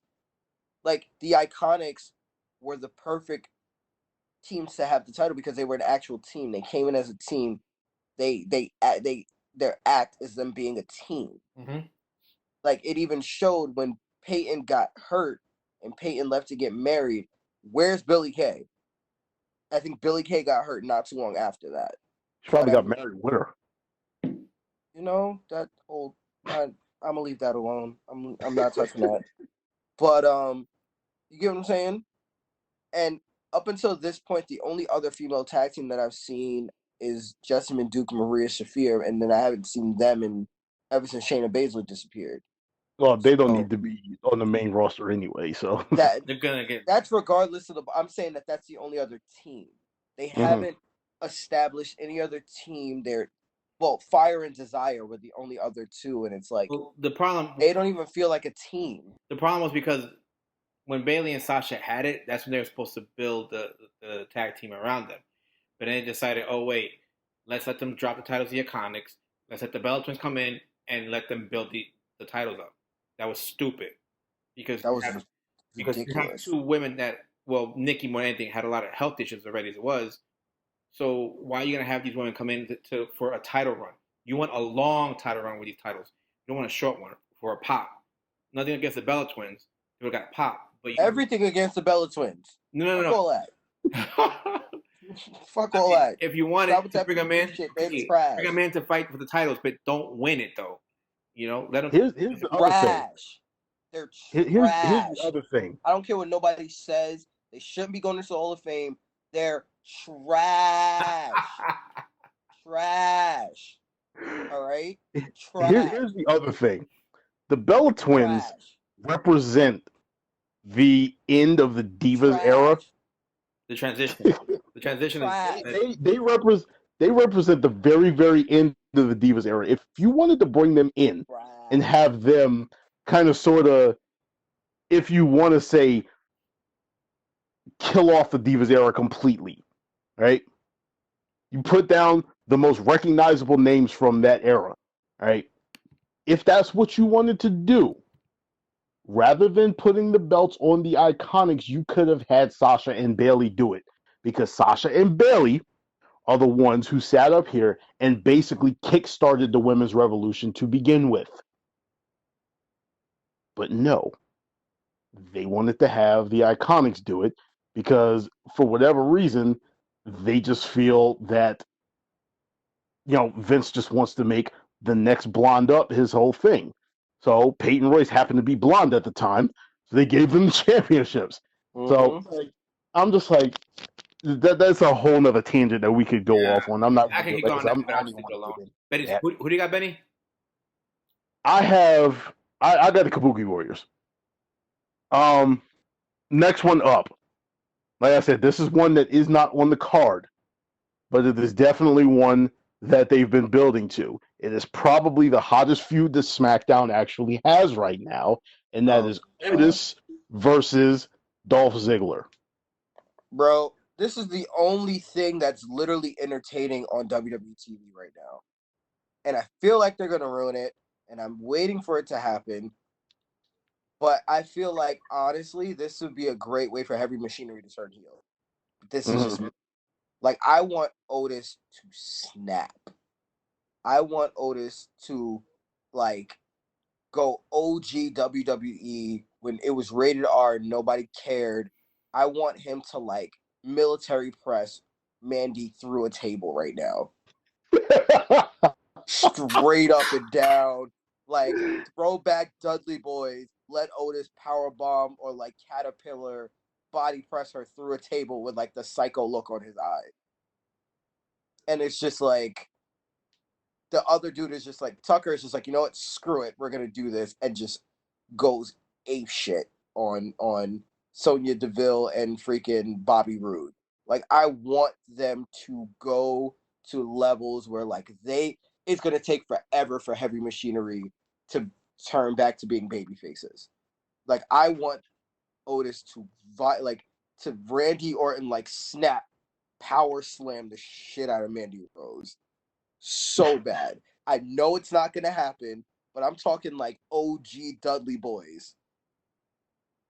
Like the Iconics were the perfect teams to have the title because they were an actual team. They came in as a team. They their act is them being a team. Mm-hmm. Like it even showed when Peyton got hurt and Peyton left to get married. Where's Billy Kay? I think Billy Kay got hurt not too long after that. She probably got married with her. You know that whole. I'm gonna leave that alone. I'm not touching that. But you get what I'm saying? And up until this point, the only other female tag team that I've seen is Jessamine Duke and Maria Shafir, and then I haven't seen them ever since Shayna Baszler disappeared. Well, they don't need to be on the main roster anyway, so that They're gonna get. that's regardless of the. I'm saying that's the only other team. They haven't established any other team. Fire and Desire were the only other two, and it's like Well, the problem. they don't even feel like a team. The problem was because when Bailey and Sasha had it, that's when they were supposed to build the tag team around them. But then they decided, oh wait, let's let them drop the titles of the Iconics. Let's let the Bella Twins come in and let them build the titles up. That was stupid because That was because you have ridiculous. two women that, well, Nikki more than anything had a lot of health issues already as it was. So why are you gonna have these women come in for a title run? You want a long title run with these titles. You don't want a short one for a pop. Nothing against the Bella Twins. They got pop. But Everything against the Bella Twins. No. Fuck all that. Fuck all that. If you want Stop it with to that bring them in, shit. They're trash. bring them in to fight for the titles, but don't win it though. You know, let them. Here's the other thing. Trash. They're trash. Here's the other thing. I don't care what nobody says. They shouldn't be going into the Hall of Fame. They're trash. Trash. All right? Trash. Here's the other thing. The Bella Twins Trash. represent the end of the Divas Trash. era. The transition. The transition Trash. is. They represent the very, very end of the Divas era. If you wanted to bring them in Trash. and have them kind of sort of, if you want to say, kill off the Divas era completely, right? You put down the most recognizable names from that era, right? If that's what you wanted to do, rather than putting the belts on the Iconics, you could have had Sasha and Bailey do it, because Sasha and Bailey are the ones who sat up here and basically kick-started the women's revolution to begin with. But no, they wanted to have the Iconics do it because for whatever reason, they just feel that, you know, Vince just wants to make the next blonde up his whole thing. So Peyton Royce happened to be blonde at the time, so they gave them the championships. So like, I'm just like, that's a whole nother tangent that we could go off on. I'm not. I can keep going. I don't think alone. Benny, who do you got, Benny? I got the Kabuki Warriors. Next one up. Like I said, this is one that is not on the card, but it is definitely one that they've been building to. It is probably the hottest feud that SmackDown actually has right now, and that is Otis versus Dolph Ziggler. Bro, this is the only thing that's literally entertaining on WWE TV right now. And I feel like they're going to ruin it, and I'm waiting for it to happen. But I feel like, honestly, this would be a great way for Heavy Machinery to turn heel. This is just, like, I want Otis to snap. I want Otis to, like, go OG WWE when it was rated R and nobody cared. I want him to, like, military press Mandy through a table right now. Straight up and down. Like, throwback Dudley Boys, let Otis powerbomb or like caterpillar body press her through a table with like the psycho look on his eye. And it's just like, the other dude is just like, Tucker is just like, you know what, screw it, we're gonna do this, and just goes ape shit on Sonya Deville and freaking Bobby Roode. Like, I want them to go to levels where like it's gonna take forever for Heavy Machinery to turn back to being baby faces. Like, I want Otis to to Randy Orton like snap power slam the shit out of Mandy Rose so bad. I know it's not gonna happen, but I'm talking like OG Dudley Boys.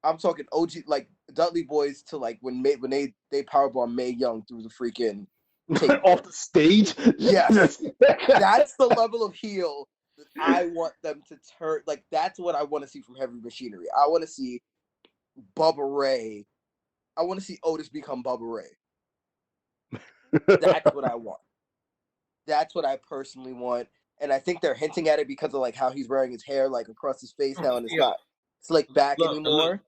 I'm talking OG like Dudley Boys to like when they powerbomb Mae Young through the freaking tape Off the stage. Yes, that's the level of heel that I want them to turn. Like, that's what I want to see from Heavy Machinery. I want to see Bubba Ray. I want to see Otis become Bubba Ray. That's what I want. That's what I personally want, and I think they're hinting at it because of like how he's wearing his hair like across his face now, and it's not slicked back anymore.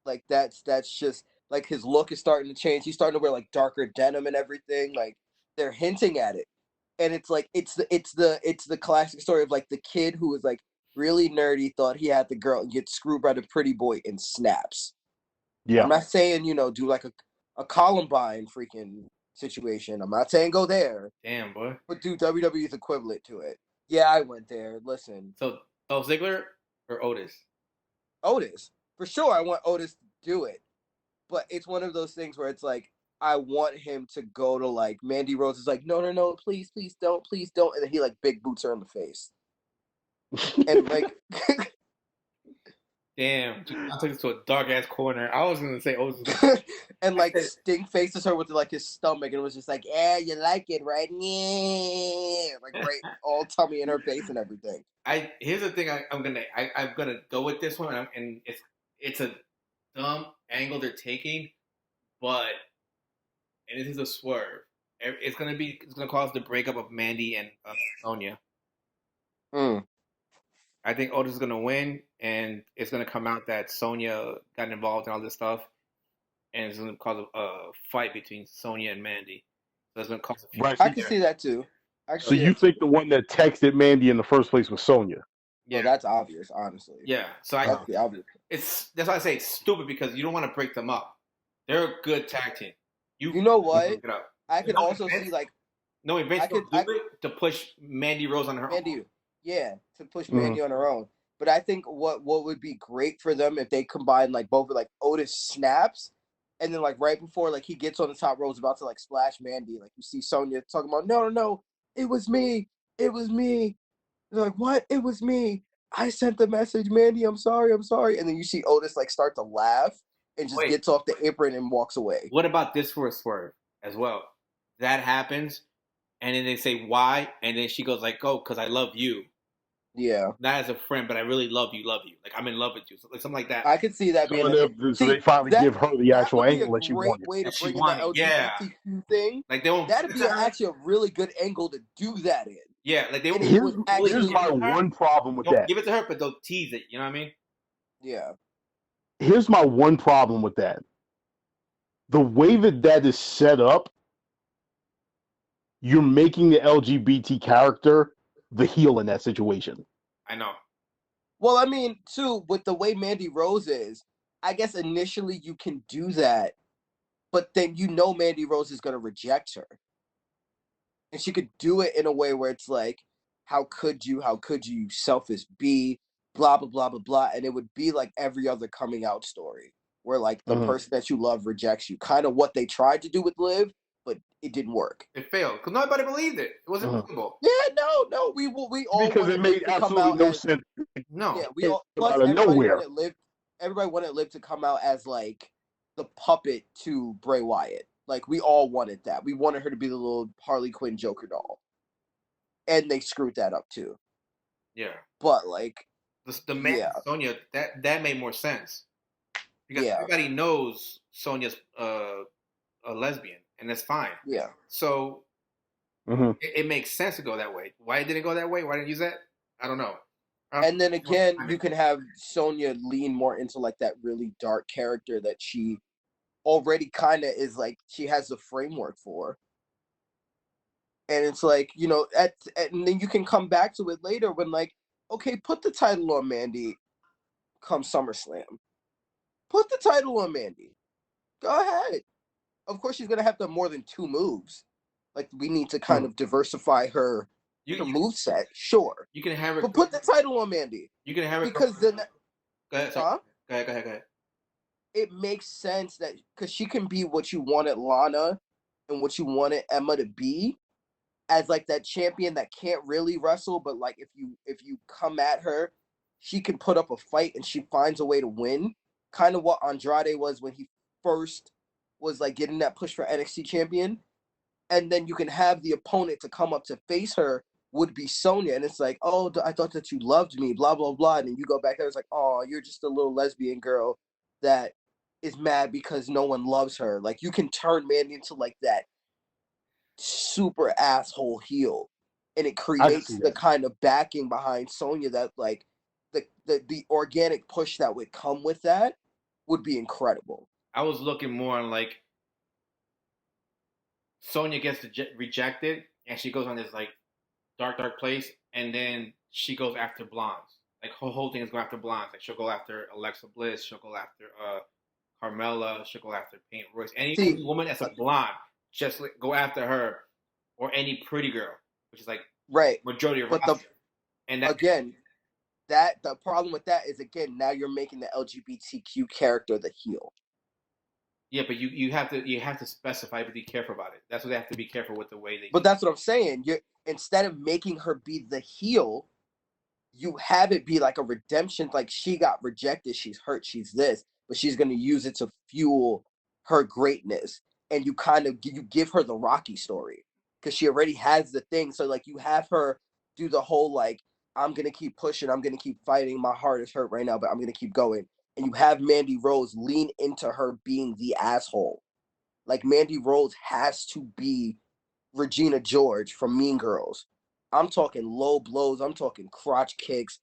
Like, that's just like his look is starting to change. He's starting to wear like darker denim and everything. Like, they're hinting at it, and it's like it's the classic story of like the kid who was like really nerdy, thought he had the girl, and gets screwed by the pretty boy and snaps. Yeah. I'm not saying do like a Columbine freaking situation. I'm not saying go there. Damn, boy. But do WWE's equivalent to it. Yeah, I went there. Listen. So, Ziggler or Otis? Otis. For sure, I want Otis to do it. But it's one of those things where it's like, I want him to go to like, Mandy Rose is like, no, please don't. And then he like big boots her in the face. And like... Damn, I took this to a dark ass corner. I was gonna say Otis. And like Sting faces her with like his stomach, and it was just like, yeah, you like it, right? Yeah, like right, all tummy in her face and everything. Here's the thing. I'm gonna go with this one, and it's a dumb angle they're taking, but and this is a swerve. It's gonna cause the breakup of Mandy and Sonya. I think Otis is gonna win, and it's gonna come out that Sonya got involved in all this stuff, and it's gonna cause a fight between Sonya and Mandy. So it's gonna cause a few. Right. I can see that too. So you think the one that texted Mandy in the first place was Sonya? Yeah, that's obvious, honestly. Yeah, so that's obvious. That's why I say it's stupid, because you don't want to break them up. They're a good tag team. You know what? I could also see like Vince do it to push Mandy Rose on her own. Yeah, to push Mandy on her own. But I think what would be great for them if they combine like both of like Otis snaps, and then like right before like he gets on the top rope about to like splash Mandy, like you see Sonya talking about no, it was me. They're like, what? It was me. I sent the message, Mandy. I'm sorry. And then you see Otis like start to laugh and just gets off the apron and walks away. What about this for a swerve as well? That happens, and then they say why, and then she goes like, "Oh, because I love you." Yeah. Not as a friend, but I really love you. Like, I'm in love with you. So, like, something like that. I could see that being so they finally give her the actual angle that she wanted. Way to bring in the LGBTQ thing. Like, they won't. That'd be actually a really good angle to do that in. Yeah, like they won't. Here's my one problem with that. Give it to her, but they'll tease it. You know what I mean? Yeah. Here's my one problem with that. The way that is set up, you're making the LGBT character the heel in that situation. I know. Well, I mean, too, with the way Mandy Rose is, I guess initially you can do that, but then Mandy Rose is going to reject her. And she could do it in a way where it's like, how could you, you selfish be, blah, blah, blah, blah, blah. And it would be like every other coming out story where like the person that you love rejects you. Kind of what they tried to do with Liv, but it didn't work. It failed because nobody believed it. It wasn't believable. Yeah, no, we all because it made absolutely no sense. No, yeah, we all plus out of nowhere. Everybody wanted Liv to come out as like the puppet to Bray Wyatt. Like, we all wanted that. We wanted her to be the little Harley Quinn Joker doll, and they screwed that up too. Yeah, but like the man Sonya, that made more sense because everybody knows Sonya's a lesbian, and that's fine. Yeah. So Mhm. it makes sense to go that way. Why didn't it go that way? Why didn't you use that? I don't know. And then again, you can have Sonya lean more into like that really dark character that she already kind of is like she has the framework for. And it's like, you know, and then you can come back to it later when like, okay, put the title on Mandy come SummerSlam. Put the title on Mandy. Go ahead. Of course, she's gonna have to have more than 2 moves. Like we need to kind of diversify her move set, sure. You can have her, but put the title on Mandy. You can have her because then. Go ahead. Huh? Go ahead. It makes sense that because she can be what you wanted Lana and what you wanted Emma to be, as like that champion that can't really wrestle, but like if you come at her, she can put up a fight and she finds a way to win. Kind of what Andrade was when he first was like getting that push for NXT champion. And then you can have the opponent to come up to face her would be Sonya, and it's like, oh, I thought that you loved me, blah blah blah, and then you go back there, it's like, oh, you're just a little lesbian girl that is mad because no one loves her. Like you can turn Mandy into like that super asshole heel, and it creates the kind of backing behind Sonya that like the organic push that would come with that would be incredible. I was looking more on like Sonya gets rejected, and she goes on this like dark place, and then she goes after blondes. Like her whole thing is going after blondes. Like she'll go after Alexa Bliss, she'll go after Carmella, she'll go after Peyton Royce. Any woman that's a blonde, just like, go after her, or any pretty girl, which is like right majority of roster. And again, that the problem with that is again now you're making the LGBTQ character the heel. Yeah, but you have to specify, but be careful about it. That's what they have to be careful with the way they. But that's what I'm saying. You instead of making her be the heel, you have it be like a redemption. Like she got rejected, she's hurt, she's this, but she's going to use it to fuel her greatness. And you kind of you give her the Rocky story because she already has the thing. So like you have her do the whole like I'm going to keep pushing, I'm going to keep fighting. My heart is hurt right now, but I'm going to keep going. And you have Mandy Rose lean into her being the asshole. Like Mandy Rose has to be Regina George from Mean Girls. I'm talking low blows. I'm talking crotch kicks.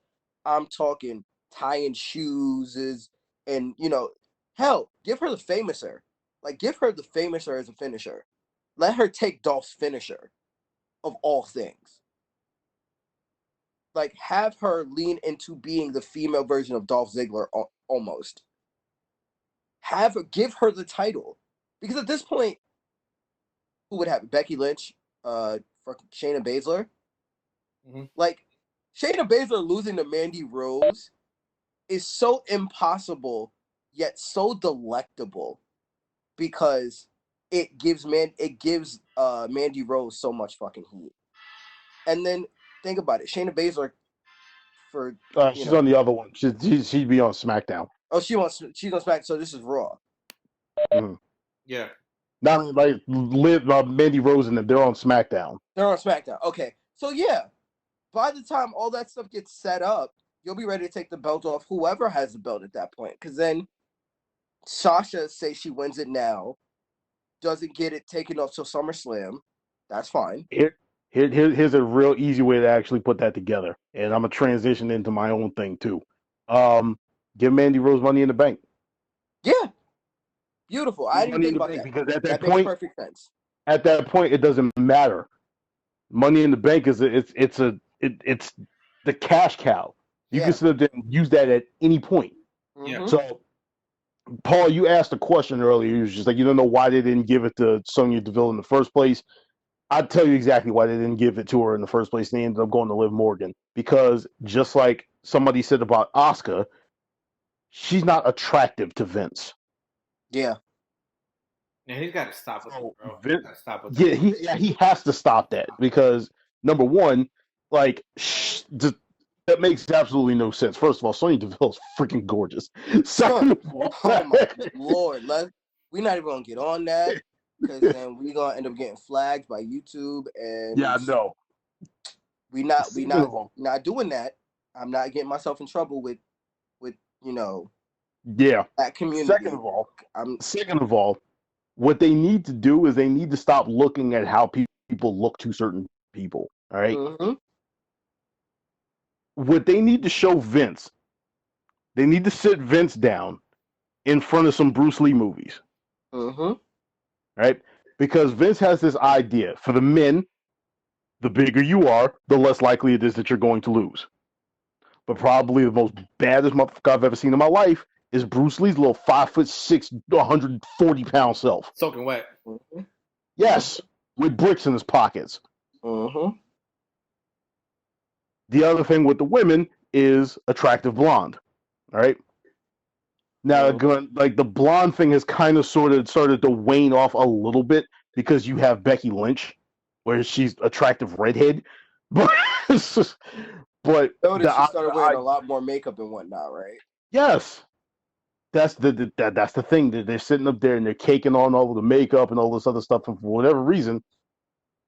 I'm talking tying shoes and you know, hell, give her the Famouser. Like give her the Famouser as a finisher. Let her take Dolph's finisher of all things. Like have her lean into being the female version of Dolph Ziggler almost. Have her give her the title. Because at this point, who would have it? Becky Lynch, for Shayna Baszler. Mm-hmm. Like Shayna Baszler losing to Mandy Rose is so impossible yet so delectable because it gives Mandy Rose so much fucking heat. And then think about it, Shayna Baszler for she's on the other one. She'd be on SmackDown. Oh, she's on SmackDown. So this is Raw. Mm-hmm. Yeah. Not like Mandy Rose and them. They're on SmackDown. They're on SmackDown. Okay, so yeah, by the time all that stuff gets set up, you'll be ready to take the belt off whoever has the belt at that point. Because then Sasha say she wins it now, doesn't get it taken off till SummerSlam. That's fine. Here's a real easy way to actually put that together, and I'm gonna transition into my own thing too. Give Mandy Rose Money in the Bank. Yeah, beautiful. I didn't think about that because at that point, makes perfect sense. At that point, it doesn't matter. Money in the Bank is it's the cash cow. You can sit there and use that at any point. Mm-hmm. So, Paul, you asked a question earlier. You was just like, you don't know why they didn't give it to Sonya Deville in the first place. I'd tell you exactly why they didn't give it to her in the first place. They ended up going to Liv Morgan because just like somebody said about Asuka, she's not attractive to Vince. Yeah. Yeah, he's got to stop with So, bro. He has to stop that because number one, like that makes absolutely no sense. First of all, Sonya Deville is freaking gorgeous. Second of all, oh my lord, we're not even gonna get on that because then we're gonna end up getting flagged by YouTube and yeah, no, we not doing that. I'm not getting myself in trouble with that community. Second of all, What they need to do is they need to stop looking at how people look to certain people. All right. Mm-hmm. What they need to show Vince, they need to sit Vince down in front of some Bruce Lee movies. Mm-hmm. Right? Because Vince has this idea for the men, the bigger you are, the less likely it is that you're going to lose. But probably the most baddest motherfucker I've ever seen in my life is Bruce Lee's little 5'6", 140-pound self. Soaking wet. Mm-hmm. Yes, with bricks in his pockets. Mm-hmm. The other thing with the women is attractive blonde. All right. Now, like the blonde thing has kind of sort of started to wane off a little bit because you have Becky Lynch, where she's attractive redhead, but Notice she started wearing a lot more makeup and whatnot, right? Yes, that's the thing. They're sitting up there and they're caking on all of the makeup and all this other stuff, and for whatever reason,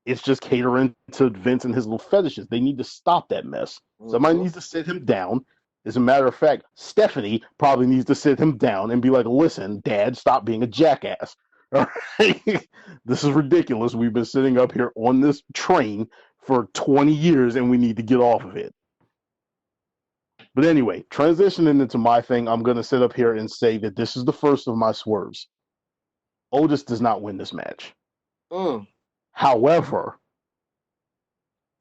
it's just catering to Vince and his little fetishes. They need to stop that mess. Somebody needs to sit him down. As a matter of fact, Stephanie probably needs to sit him down and be like, "Listen, Dad, stop being a jackass. All right? This is ridiculous. We've been sitting up here on this train for 20 years and we need to get off of it." But anyway, transitioning into my thing, I'm going to sit up here and say that this is the first of my swerves. Otis does not win this match. However,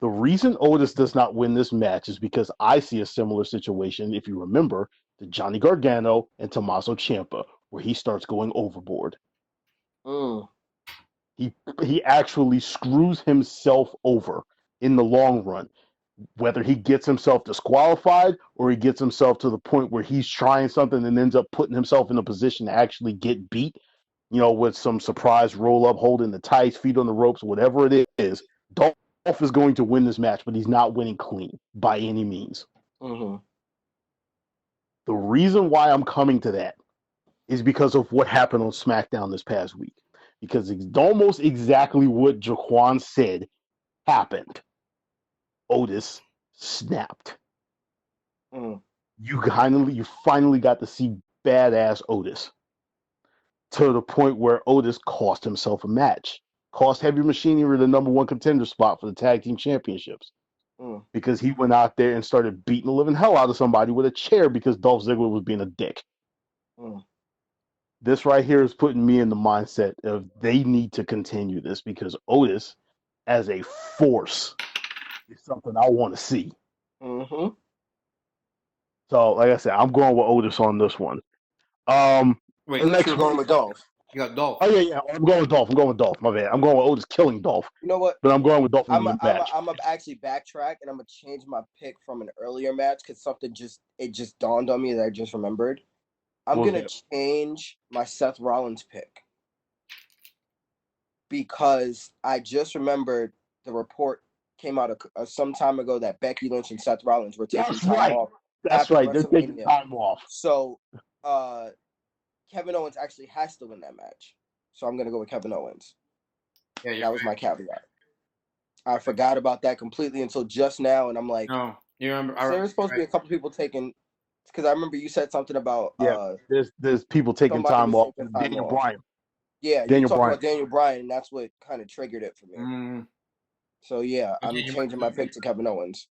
the reason Otis does not win this match is because I see a similar situation, if you remember, to Johnny Gargano and Tommaso Ciampa, where he starts going overboard. He actually screws himself over in the long run. Whether he gets himself disqualified or he gets himself to the point where he's trying something and ends up putting himself in a position to actually get beat, with some surprise roll up, holding the tights, feet on the ropes, whatever it is, Dolph is going to win this match, but he's not winning clean by any means. Mm-hmm. The reason why I'm coming to that is because of what happened on SmackDown this past week. Because it's almost exactly what Jaquan said happened. Otis snapped. You finally got to see badass Otis to the point where Otis cost himself a match, cost Heavy Machinery the number one contender spot for the tag team championships because he went out there and started beating the living hell out of somebody with a chair because Dolph Ziggler was being a dick. This right here is putting me in the mindset of they need to continue this because Otis as a force is something I want to see. Mm-hmm. So, like I said, I'm going with Otis on this one. Wait, you're going with Dolph. You got Dolph. Oh yeah. I'm going with Dolph. My bad. I'm going with Otis killing Dolph. You know what? But I'm going with Dolph in the match. I'm gonna actually backtrack and I'm gonna change my pick from an earlier match because something just dawned on me that I just remembered. I'm gonna change my Seth Rollins pick because I just remembered the report came out some time ago that Becky Lynch and Seth Rollins were taking time off. That's right. They're taking time off. So, Kevin Owens actually has to win that match. So I'm gonna go with Kevin Owens. Yeah, that was my caveat. I forgot about that completely until just now, and I'm like, no, you remember? There was supposed to be a couple people taking, because I remember you said something about there's people taking time off. Daniel Bryan. Yeah, you talked about Daniel Bryan, and that's what kind of triggered it for me. So yeah, I'm changing my pick to Kevin Owens.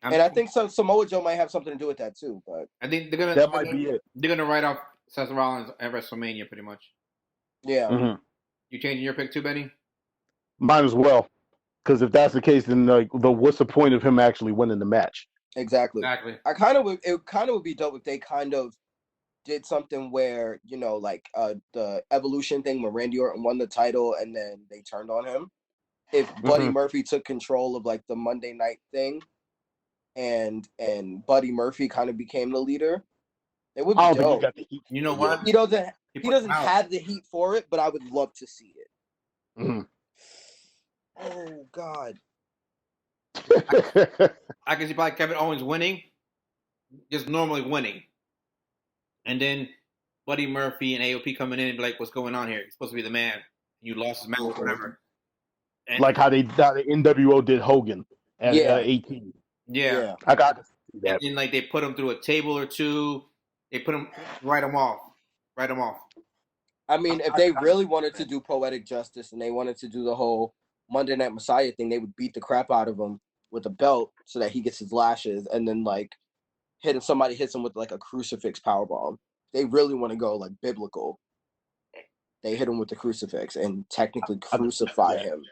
And I think Samoa Joe might have something to do with that too, but I think that might be it. They're gonna write off Seth Rollins at WrestleMania, pretty much. Yeah. Mm-hmm. You changing your pick too, Benny? Might as well, because if that's the case, then what's the point of him actually winning the match? Exactly. It kind of would be dope if they kind of did something where the Evolution thing when Randy Orton won the title and then they turned on him. If Buddy Murphy took control of the Monday night thing, and Buddy Murphy kind of became the leader, it would be dope. You know what? He doesn't have the heat for it, but I would love to see it. Mm-hmm. Oh God. I can see probably Kevin Owens winning, just normally winning, and then Buddy Murphy and AOP coming in and be like, "What's going on here? You're supposed to be the man. You lost his match, whatever." And like how the NWO did Hogan at 18. Yeah, I got to see that. And then they put him through a table or two. They write him off. I mean, if they really wanted to do poetic justice and they wanted to do the whole Monday Night Messiah thing, they would beat the crap out of him with a belt so that he gets his lashes, and then like somebody hits him with like a crucifix powerbomb. They really want to go like biblical. They hit him with the crucifix and technically crucify him.